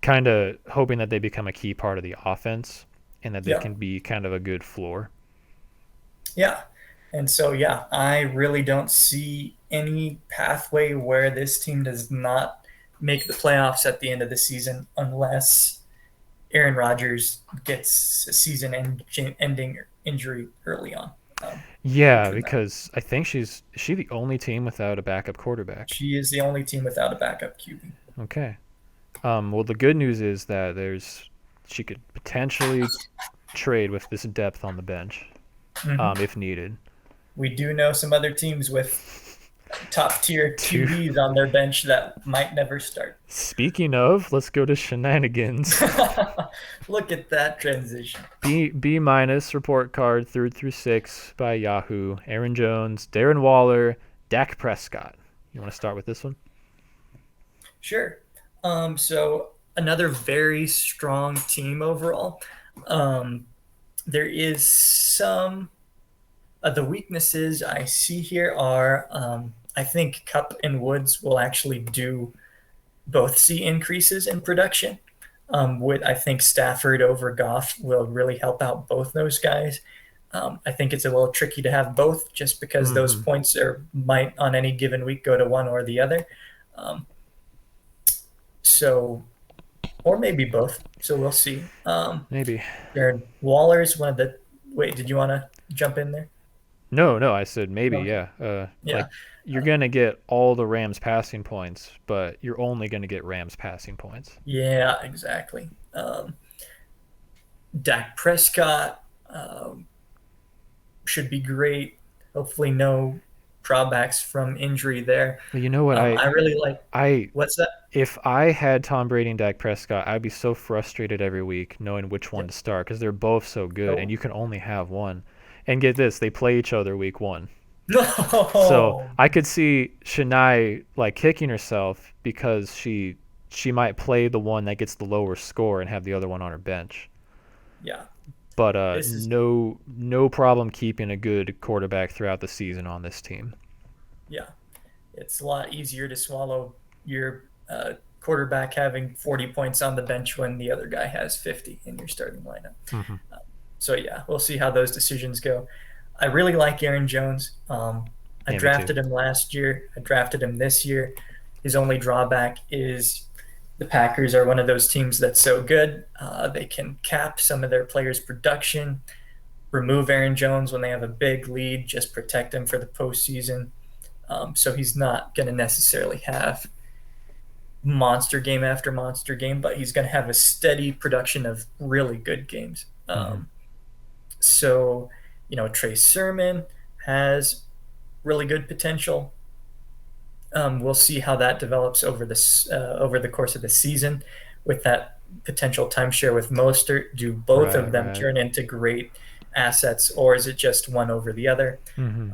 A: kind of hoping that they become a key part of the offense and that they
B: yeah,
A: can be kind of a good floor.
B: yeah. And so, yeah, I really don't see any pathway where this team does not make the playoffs at the end of the season unless Aaron Rodgers gets a season ending injury early on, which
A: Yeah,
B: would not.
A: because I think is she the only team without a backup quarterback?
B: She is the only team without a backup QB.
A: Okay. Well, the good news is that she could potentially trade with this depth on the bench,
B: Mm-hmm.
A: if needed.
B: We do know some other teams with top tier
A: Two.
B: QBs on their bench that might never start.
A: Speaking of, let's go to Shenanigans.
B: Look at that transition.
A: B minus report card through 6 by Yahoo. Aaron Jones, Darren Waller, Dak Prescott. You want to start with this one?
B: Sure. So another very strong team overall. Um, There is some the weaknesses I see here are I think Cup and Woods will actually do both see increases in production. With I think Stafford over Goff will really help out both those guys. I think it's a little tricky to have both just because those
A: Hmm.
B: points are might on any given week go to one or the other. Um, so or maybe both. So we'll see.
A: Maybe.
B: Jared Waller's one of the. Wait, did you want to jump in there?
A: No, I said maybe,
B: Okay.
A: yeah. Like,
B: Yeah.
A: you're going to get all the Rams passing points, but you're only going to get Rams passing points.
B: Yeah. Exactly. Dak Prescott should be great. Hopefully, no drawbacks from injury there.
A: But you know what?
B: I really like.
A: I,
B: What's that?
A: if I had Tom Brady and Dak Prescott, I'd be so frustrated every week knowing which one
B: Yeah.
A: to start because they're both so good, and
B: Oh
A: you can only have one. And get this, they play each other week one. So
B: no.
A: I could see Shania like kicking herself because she might play the one that gets the lower score and have the other one on her bench.
B: Yeah.
A: But
B: This is
A: no problem keeping a good quarterback throughout the season on this team.
B: yeah. It's a lot easier to swallow your quarterback having 40 points on the bench when the other guy has 50 in your starting lineup.
A: Hmm.
B: So yeah, we'll see how those decisions go. I really like Aaron Jones. I
A: Yeah, me too.
B: drafted him last year. I drafted him this year. His only drawback is the Packers are one of those teams that's so good. They can cap some of their players' production, remove Aaron Jones when they have a big lead, just protect him for the postseason. So he's not going to necessarily have monster game after monster game, but he's going to have a steady production of really good games.
A: Hmm.
B: So, Trey Sermon has really good potential. We'll see how that develops over the course of the season with that potential timeshare with Mostert. Do both
A: Right,
B: of them
A: right.
B: turn into great assets, or is it just one over the other?
A: Hmm.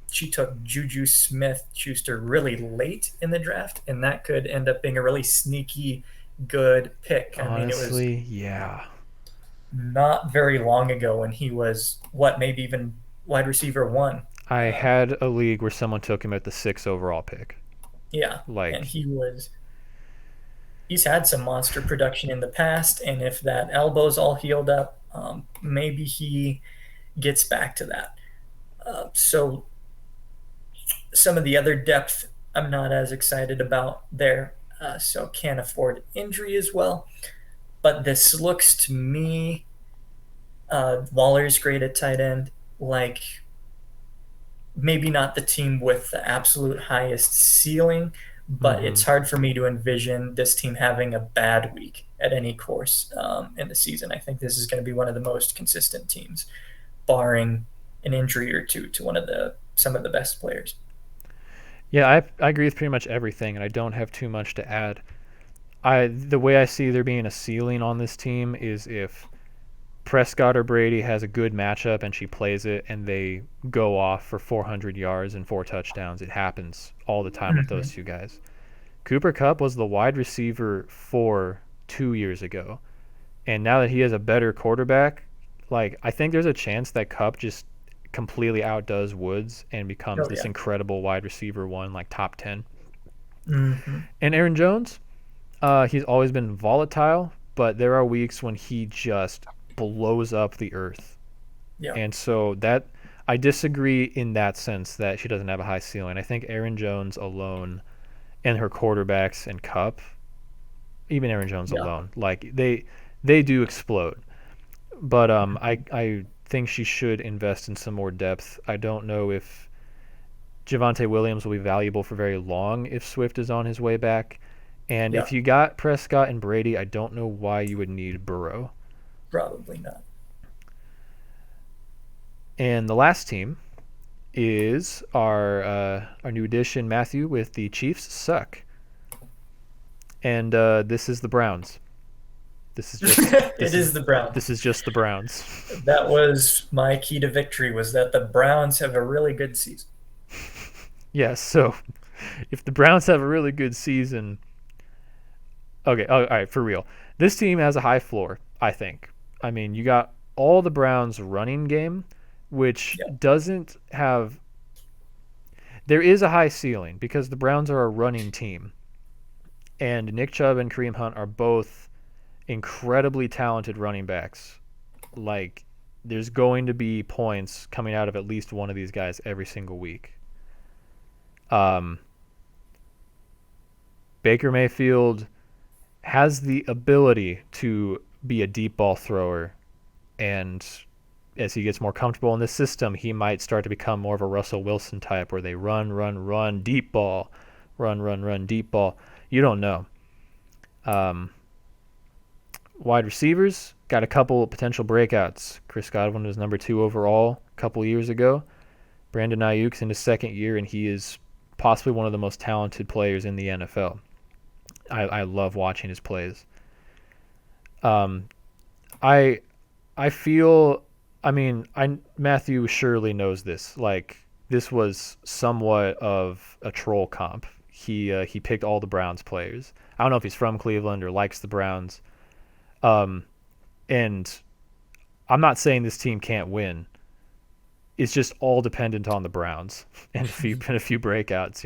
B: She took Juju Smith-Schuster really late in the draft, and that could end up being a really sneaky good pick. I mean, it was
A: Honestly, yeah.
B: not very long ago when he was what maybe even wide receiver one.
A: I
B: Uh,
A: had a league where someone took him at the sixth overall pick.
B: yeah, and
A: Like,
B: he's had some monster production in the past, and if that elbow's all healed up, maybe he gets back to that. So some of the other depth I'm not as excited about there, so can't afford injury as well. But this looks to me, Waller's great at tight end, like maybe not the team with the absolute highest ceiling, but
A: hmm.
B: it's hard for me to envision this team having a bad week at any course in the season. I think this is going to be one of the most consistent teams, barring an injury or two to one of the some of the best players.
A: Yeah, I agree with pretty much everything, and I don't have too much to add. The way I see there being a ceiling on this team is if Prescott or Brady has a good matchup and she plays it and they go off for 400 yards and 4 touchdowns. It happens all the time with those
B: Mm-hmm.
A: two guys. Cooper Kupp was the wide receiver for 2 years ago. And now that he has a better quarterback, like, I think there's a chance that Kupp just completely outdoes Woods and becomes
B: Oh
A: this
B: yeah.
A: incredible wide receiver one, like top 10.
B: Mm-hmm.
A: And Aaron Jones, he's always been volatile, but there are weeks when he just blows up the earth.
B: Yeah.
A: And so that I disagree in that sense that she doesn't have a high ceiling. I think Aaron Jones alone and her quarterbacks and Cup, even Aaron Jones
B: Yeah.
A: alone, like they do explode. But I think she should invest in some more depth. I don't know if Javonte Williams will be valuable for very long if Swift is on his way back. And
B: Yeah.
A: if you got Prescott and Brady, I don't know why you would need Burrow.
B: Probably not.
A: And the last team is our new addition, Matthew, with the Chiefs suck. And this is the Browns. This is just
B: It
A: this is
B: is the Browns.
A: this is just the Browns.
B: That was my key to victory was that the Browns have a really good season.
A: Yes. So if the Browns have a really good season, okay. Oh, all right, for real. This team has a high floor. I think. I mean, you got all the Browns' running game, which
B: Yeah.
A: doesn't have. There is a high ceiling because the Browns are a running team, and Nick Chubb and Kareem Hunt are both incredibly talented running backs. Like, there's going to be points coming out of at least one of these guys every single week. Um, Baker Mayfield has the ability to be a deep ball thrower, and as he gets more comfortable in this system, he might start to become more of a Russell Wilson type where they run, run, run, deep ball, run, run, run, deep ball. You don't know. Um, Wide receivers got a couple potential breakouts. Chris Godwin was number 2 overall a couple years ago. Brandon Ayuk's in his second year, and he is possibly one of the most talented players in the NFL. I love watching his plays. Um, I I feel. I mean, Matthew surely knows this. Like, this was somewhat of a troll comp. He picked all the Browns players. I don't know if he's from Cleveland or likes the Browns. Um, and I'm not saying this team can't win. It's just all dependent on the Browns and a few breakouts.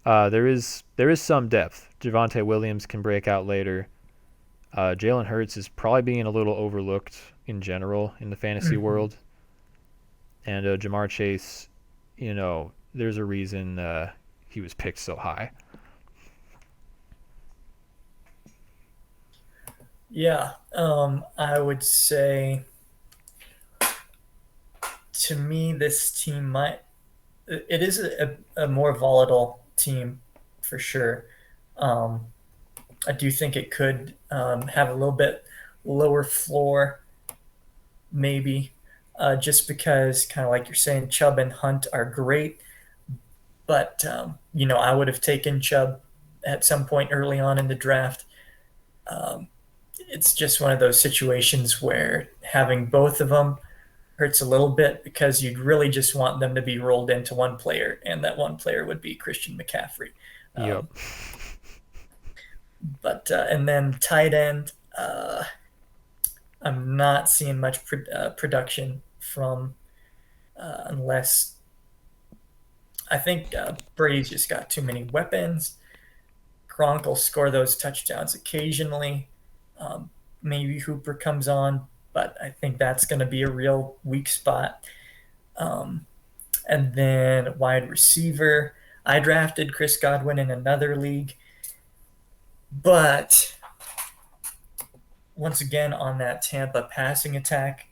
A: There is some depth. Javonte Williams can break out later. Jalen Hurts is probably being a little overlooked in general in the fantasy
B: Mhm.
A: world, and Jamar Chase, there's a reason he was picked so high.
B: Yeah. I would say to me, this team might. It is a more volatile team for sure. Um, I do think it could have a little bit lower floor, maybe, just because, kind of like you're saying, Chubb and Hunt are great, but I would have taken Chubb at some point early on in the draft. Um, it's just one of those situations where having both of them hurts a little bit because you'd really just want them to be rolled into one player, and that one player would be Christian McCaffrey.
A: Yep.
B: Um, but and then tight end, I'm not seeing much production from unless I think Brady's just got too many weapons. Gronk will score those touchdowns occasionally. Um, Maybe Hooper comes on, but I think that's going to be a real weak spot. Um, and then wide receiver, I drafted Chris Godwin in another league, but once again on that Tampa passing attack,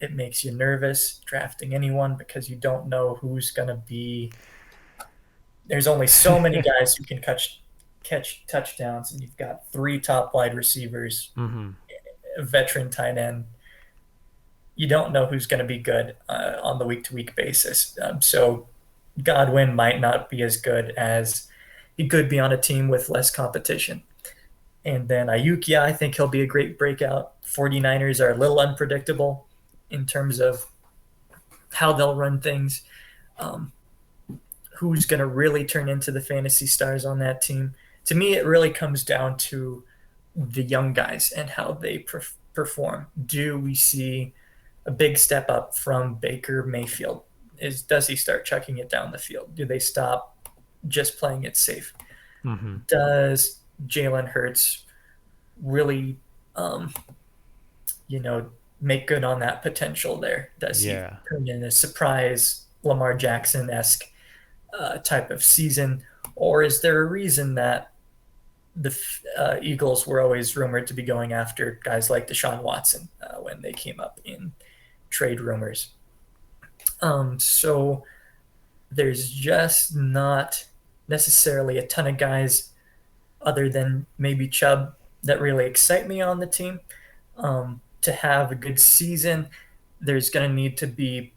B: it makes you nervous drafting anyone because you don't know who's going to be. There's only so many guys who can catch touchdowns, and you've got three top wide receivers,
A: Mm-hmm.
B: a veteran tight end. You don't know who's going to be good on the week to week basis. So Godwin might not be as good as he could be on a team with less competition. And then Ayuk, yeah, I think he'll be a great breakout. 49ers are a little unpredictable in terms of how they'll run things. Um, who's going to really turn into the fantasy stars on that team? To me, it really comes down to the young guys and how they perform. Do we see a big step up from Baker Mayfield? Does he start chucking it down the field? Do they stop just playing it safe?
A: Mm-hmm.
B: Does Jalen Hurts really, um, you know, make good on that potential there? Does he
A: Yeah.
B: turn in a surprise Lamar Jackson esque type of season, or is there a reason that the Eagles were always rumored to be going after guys like Deshaun Watson when they came up in trade rumors? So there's just not necessarily a ton of guys other than maybe Chubb that really excite me on the team. To have a good season, there's going to need to be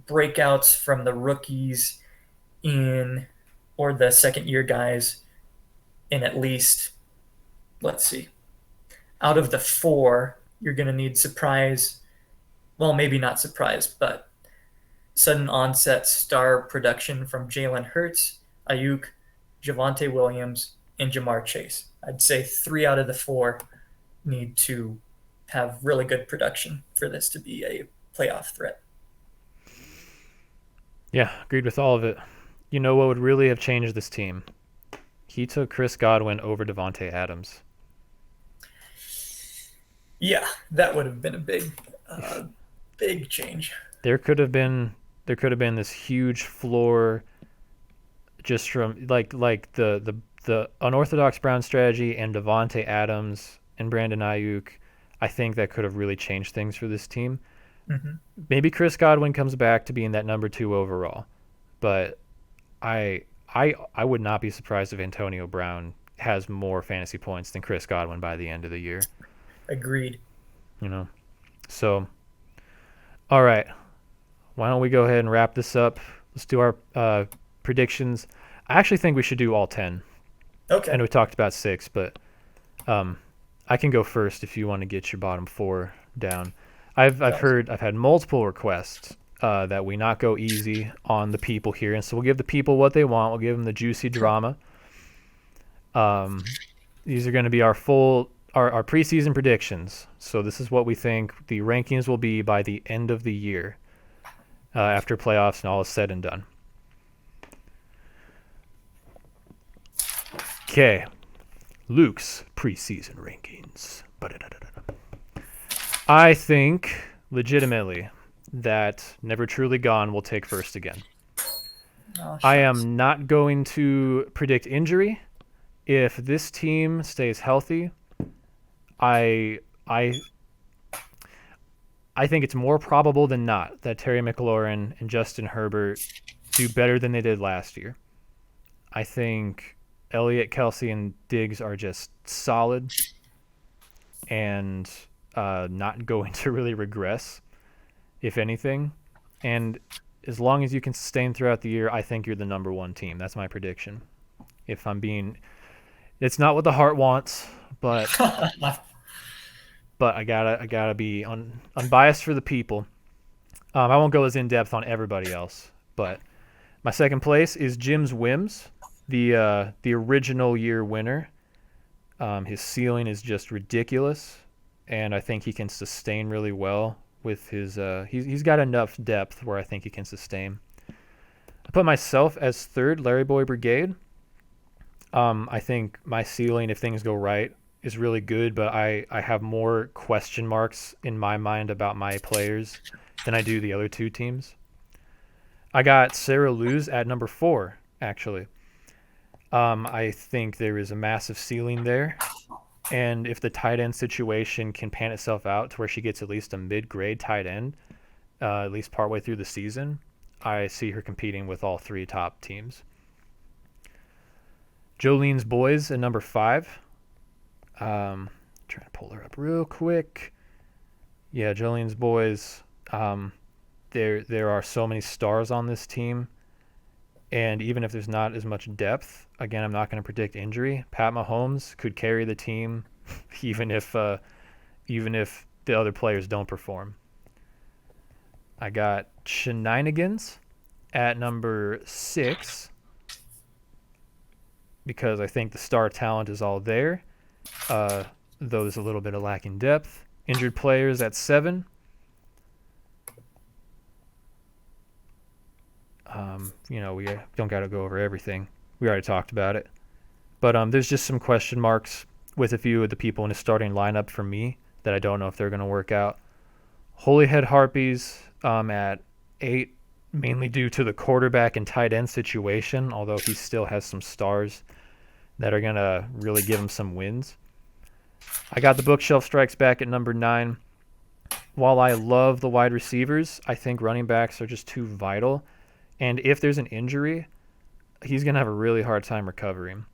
B: breakouts from the rookies in or the second year guys in at least, let's see, out of the four, you're going to need surprise. Well, maybe not surprise, but sudden onset star production from Jalen Hurts, Ayuk, Javonte Williams, and Jamar Chase. I'd say three out of the four need to have really good production for this to be a playoff threat.
A: Yeah, agreed with all of it. You know what would really have changed this team? He took Chris Godwin over Devontae Adams.
B: Yeah, that would have been a big,
A: If
B: big change.
A: there could have been this huge floor just from the unorthodox Brown strategy and Devontae Adams and Brandon Ayuk. I think that could have really changed things for this team.
B: Hmm.
A: Maybe Chris Godwin comes back to being that number 2 overall, but I would not be surprised if Antonio Brown has more fantasy points than Chris Godwin by the end of the year.
B: Agreed.
A: You know, so all right, why don't we go ahead and wrap this up? Let's do our predictions. I actually think we should do all 10. I
B: Okay.
A: know we talked about 6, but um, I can go first if you want to get your bottom 4 down. I've
B: Sounds
A: heard I've had multiple requests that we not go easy on the people here, and so we'll give the people what they want. We'll give them the juicy drama. These are going to be our preseason predictions. So this is what we think the rankings will be by the end of the year, after playoffs and all is said and done. Okay, Luke's preseason rankings. I think legitimately that Never Truly Gone will take first again.
B: oh,
A: I
B: shucks.
A: am not going to predict injury. If this team stays healthy, I I I think it's more probable than not that Terry McLaurin and Justin Herbert do better than they did last year. I think Elliott, Kelsey, and Diggs are just solid and not going to really regress, if anything. And as long as you can sustain throughout the year, I think you're the number 1 team. That's my prediction. If I'm being, it's not what the heart wants, but I gotta be unbiased for the people. I won't go as in depth on everybody else, but my second place is Jim's Whims, the original year winner. His ceiling is just ridiculous, and I think he can sustain really well with his. He's got enough depth where I think he can sustain. I put myself as third, Larry Boy Brigade. I think my ceiling, if things go right, is really good, but I have more question marks in my mind about my players than I do the other 2 teams. I got Sarah Luz at number 4, actually. I think there is a massive ceiling there. And if the tight end situation can pan itself out to where she gets at least a mid-grade tight end, at least partway through the season, I see her competing with all 3 top teams. Jolene's Boys at number 5. Trying to pull her up real quick. Yeah, Jolene's Boys. There are so many stars on this team, and even if there's not as much depth, again, I'm not going to predict injury. Pat Mahomes could carry the team, even if the other players don't perform. I got Senaynigans at number 6 because I think the star talent is all there, though there's a little bit of lacking depth. Injured players at 7. We don't got to go over everything. We already talked about it. But there's just some question marks with a few of the people in the starting lineup for me that I don't know if they're going to work out. Holyhead Harpies at 8, mainly due to the quarterback and tight end situation, although he still has some stars that are going to really give him some wins. I got the Bookshelf Strikes Back at number 9. While I love the wide receivers, I think running backs are just too vital. And if there's an injury, he's going to have a really hard time recovering,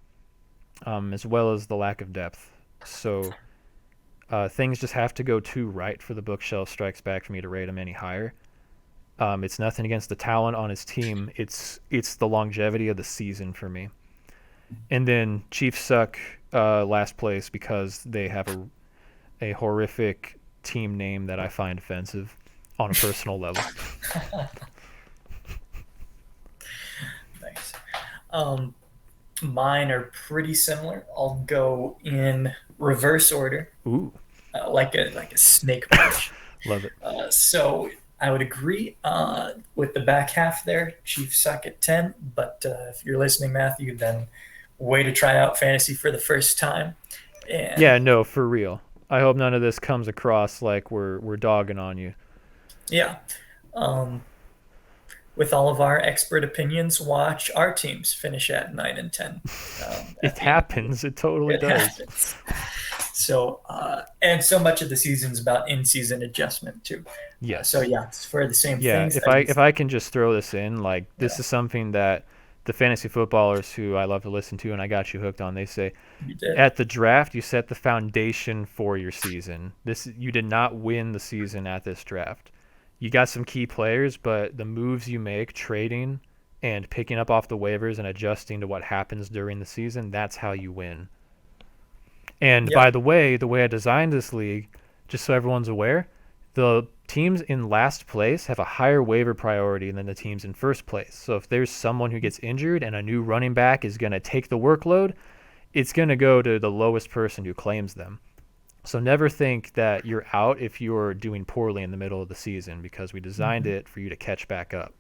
A: as well as the lack of depth. So things just have to go too right for the Bookshelf Strikes Back for me to rate him any higher. It's nothing against the talent on his team. It's the longevity of the season for me. And then Chiefs suck last place because they have a horrific team name that I find offensive on a personal level.
B: Nice. Mine are pretty similar. I'll go in reverse order.
A: Ooh.
B: like a snake punch.
A: Love it.
B: So I would agree with the back half there. Chiefs suck at 10, but if you're listening, Matthew, then way to try out fantasy for the first time. And
A: Yeah, no, for real. I hope none of this comes across like we're dogging on you.
B: yeah, um, with all of our expert opinions, watch our teams finish at 9 and 10
A: It
B: at the end of the year.
A: happens. It totally
B: It
A: does.
B: happens. So, and so much of the season's about in-season adjustment too. So
A: Yes.
B: yeah, it's for the same
A: Yeah,
B: things.
A: if I can just throw this in, like this
B: Yeah,
A: is something that the fantasy footballers who I love to listen to and I got you hooked on, they say
B: you did.
A: at the draft you set the foundation for your season. This you did not win the season at this draft. You got some key players, but the moves you make trading and picking up off the waivers and adjusting to what happens during the season, that's how you win. And
B: Yep.
A: by the way I designed this league, just so everyone's aware, the teams in last place have a higher waiver priority than the teams in first place. So if there's someone who gets injured and a new running back is going to take the workload, it's going to go to the lowest person who claims them. So never think that you're out if you're doing poorly in the middle of the season because we designed
B: Mhm.
A: it for you to catch back up.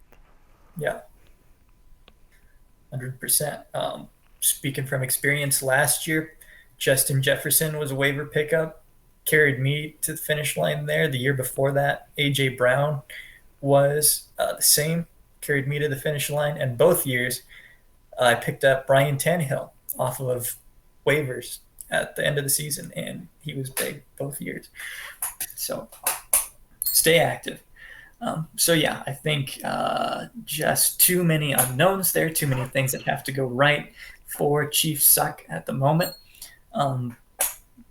B: Yeah, 100%. Speaking from experience, last year, Justin Jefferson was a waiver pickup, carried me to the finish line there. The year before that, AJ Brown was the same, carried me to the finish line. And both years, I picked up Brian Tannehill off of waivers at the end of the season, and he was big both years. So stay active. So yeah, I think just too many unknowns there, too many things that have to go right for Chiefs suck at the moment. Um,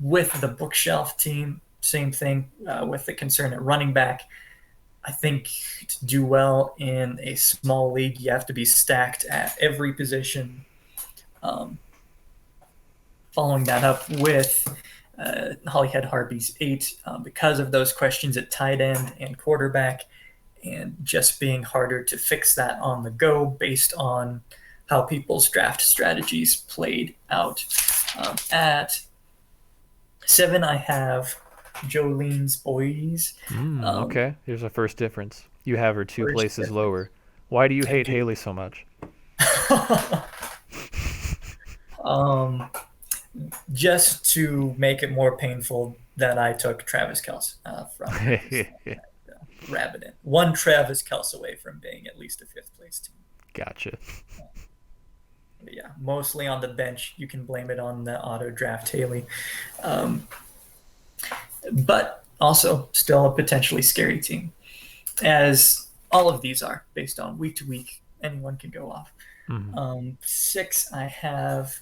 B: with the bookshelf team, same thing with the concern at running back. I think to do well in a small league, you have to be stacked at every position. Um, Following that up with Holyhead Harpies 8 because of those questions at tight end and quarterback, and just being harder to fix that on the go based on how people's draft strategies played out. At 7, I have Jolene's Boys.
A: Okay, here's our first difference. You have her two
B: First
A: places
B: difference.
A: lower. Why do you
B: I
A: hate
B: do.
A: Haley so much?
B: um, just to make it more painful that I took Travis Kelce from his Rabbit in. One Travis Kelce away from being at least a fifth place team.
A: Gotcha.
B: But yeah, mostly on the bench. You can blame it on the auto draft Haley. Um, but also still a potentially scary team, as all of these are based on week to week. Anyone can go off.
A: Mhm.
B: 6, I have.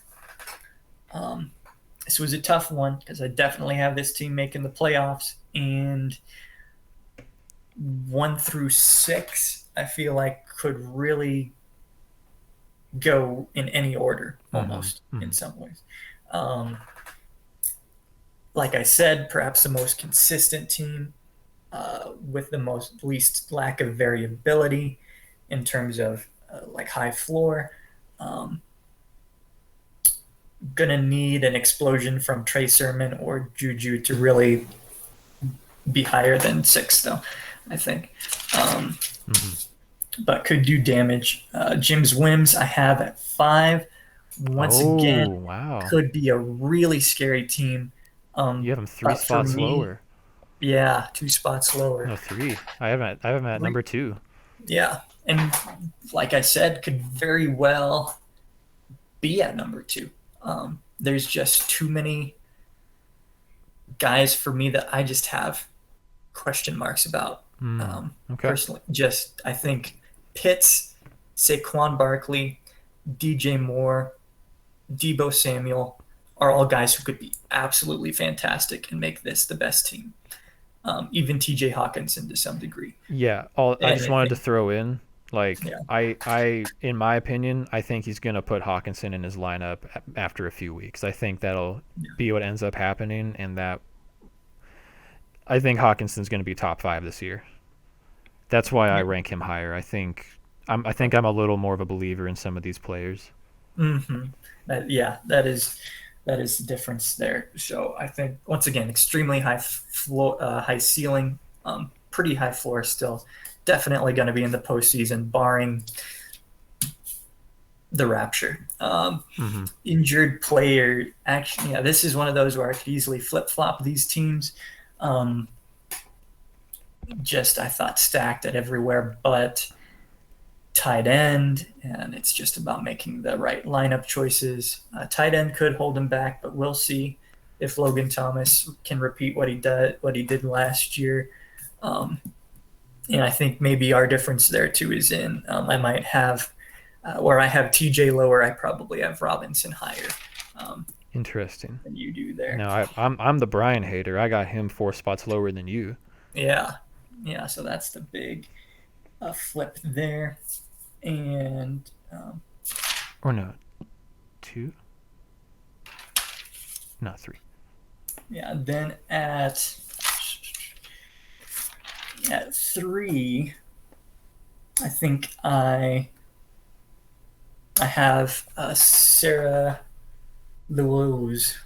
B: This was a tough one because I definitely have this team making the playoffs, and 1 through 6, I feel like could really go in any order almost in
A: Mhm.
B: some ways. Um, like I said, perhaps the most consistent team with the most least lack of variability in terms of like high floor. Um, gonna need an explosion from Trey Sermon or Juju to really be higher than 6, though. I think.
A: Mhm.
B: But could do damage. Jim's Whims I have at 5. Once
A: Oh,
B: again,
A: wow.
B: could be a really scary team.
A: You have him three
B: But for
A: spots
B: me,
A: lower.
B: yeah, 2 spots lower.
A: No, three. I have him at
B: Three.
A: number 2.
B: Yeah, and like I said, could very well be at number 2. There's just too many guys for me that I just have question marks about.
A: Okay.
B: Personally, just I think Pitts, Saquon Barkley, DJ Moore, Debo Samuel are all guys who could be absolutely fantastic and make this the best team. Even TJ Hawkinson to some degree.
A: Yeah, I
B: And
A: just
B: I
A: wanted to
B: think,
A: throw in like
B: yeah,
A: in my opinion, I think he's going to put Hawkinson in his lineup after a few weeks. I think that'll
B: yeah,
A: be what ends up happening and that I think Hawkinson's going to be top 5 this year. That's why I
B: yeah.
A: rank him higher. I think I'm a little more of a believer in some of these players.
B: Mm-hmm. Yeah, that is That is the difference there. So I think once again, extremely high floor, high ceiling, pretty high floor still. Definitely going to be in the postseason, barring the rapture. Injured player, actually, yeah, this is one of those where I could easily flip flop these teams. Just I thought stacked at everywhere, but tight end, and it's just about making the right lineup choices. Tight end could hold him back, but we'll see if Logan Thomas can repeat what he did last year. And I think maybe our difference there too is in I might have where I have TJ lower, I probably have Robinson higher.
A: Interesting.
B: Than you do there.
A: No, I'm the Brian hater. I got him 4 spots lower than you.
B: Yeah. So that's the big flip there, and
A: or no, 2, not 3.
B: Yeah. Then at 3, I think I have Sarah Lewis.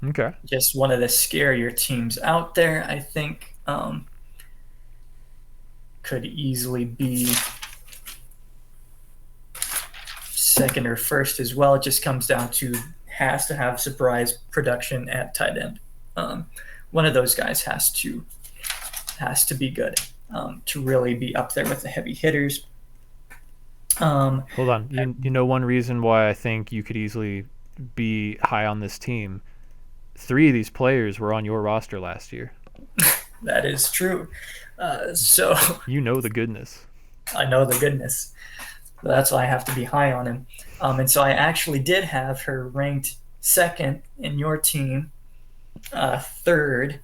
A: Okay.
B: Just one of the scarier teams out there, I think. Could easily be second or first as well. It just comes down to has to have surprise production at tight end. One of those guys has to be good to really be up there with the heavy hitters.
A: Hold on. You know one reason why I think you could easily be high on this team? 3 of these players were on your roster last year.
B: That is true. So
A: you know the goodness.
B: I know the goodness. That's why I have to be high on him. And so I actually did have her ranked second in your team, third,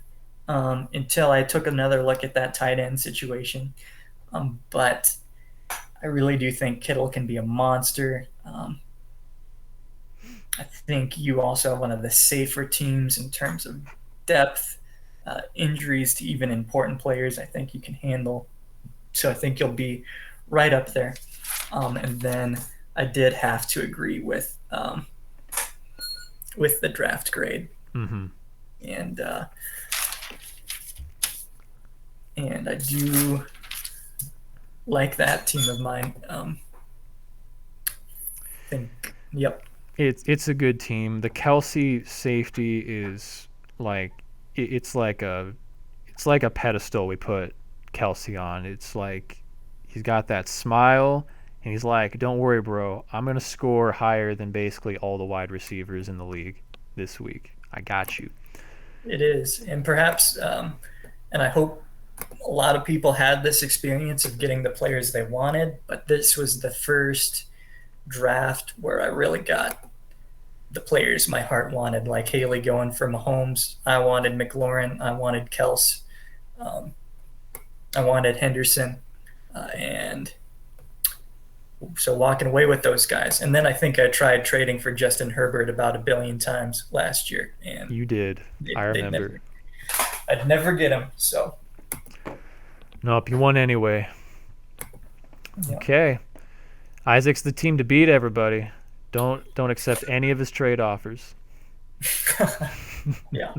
B: until I took another look at that tight end situation. But I really do think Kittle can be a monster. I think you also have one of the safer teams in terms of depth, injuries to even important players. I think you can handle. So I think you'll be right up there. And then I did have to agree with the draft grade. And I do like that team of mine. Yep.
A: It's a good team. The Kelsey safety is like it's like a pedestal we put Kelsey on. It's like he's got that smile and he's like, "Don't worry, bro. I'm going to score higher than basically all the wide receivers in the league this week. I got you."
B: It is. And perhaps and I hope a lot of people had this experience of getting the players they wanted, but this was the first draft where I really got the players my heart wanted, like Haley going for Mahomes. I wanted McLaurin. I wanted Kels. I wanted Henderson. And so walking away with those guys. And then I think I tried trading for Justin Herbert about 1 billion times last year. And
A: you did. I remember.
B: I'd never get him. So.
A: Nope, you won anyway.
B: Yeah.
A: Okay. Isaac's the team to beat, everybody. Don't accept any of his trade offers.
B: Yeah.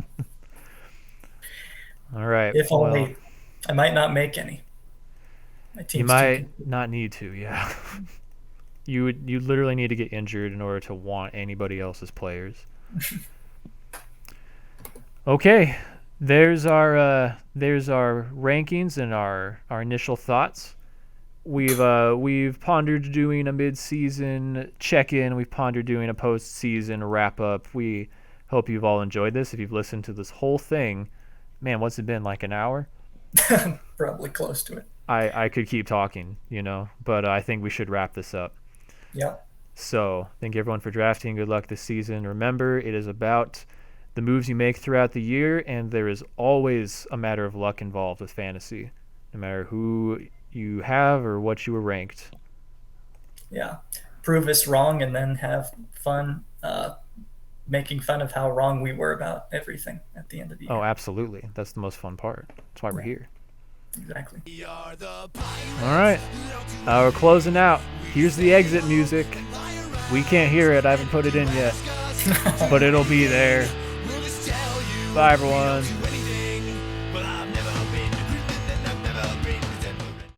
A: All right.
B: If only I might not make any.
A: You might not need to, yeah. You literally need to get injured in order to want anybody else's players. Okay. There's our rankings and our initial thoughts. We've pondered doing a mid-season check-in. We've pondered doing a post-season wrap-up. We hope you've all enjoyed this. If you've listened to this whole thing, man, what's it been, like an hour?
B: Probably close to it.
A: I could keep talking, but I think we should wrap this up.
B: Yeah.
A: So thank you everyone for drafting. Good luck this season. Remember, it is about the moves you make throughout the year, and there is always a matter of luck involved with fantasy, no matter who you have or what you were ranked.
B: Yeah. Prove us wrong and then have fun making fun of how wrong we were about everything at the end of the year.
A: Oh, absolutely. That's the most fun part. That's why we're here.
B: Exactly.
A: All right. We're closing out. Here's the exit music. We can't hear it. I haven't put it in yet, but it'll be there. Bye, everyone.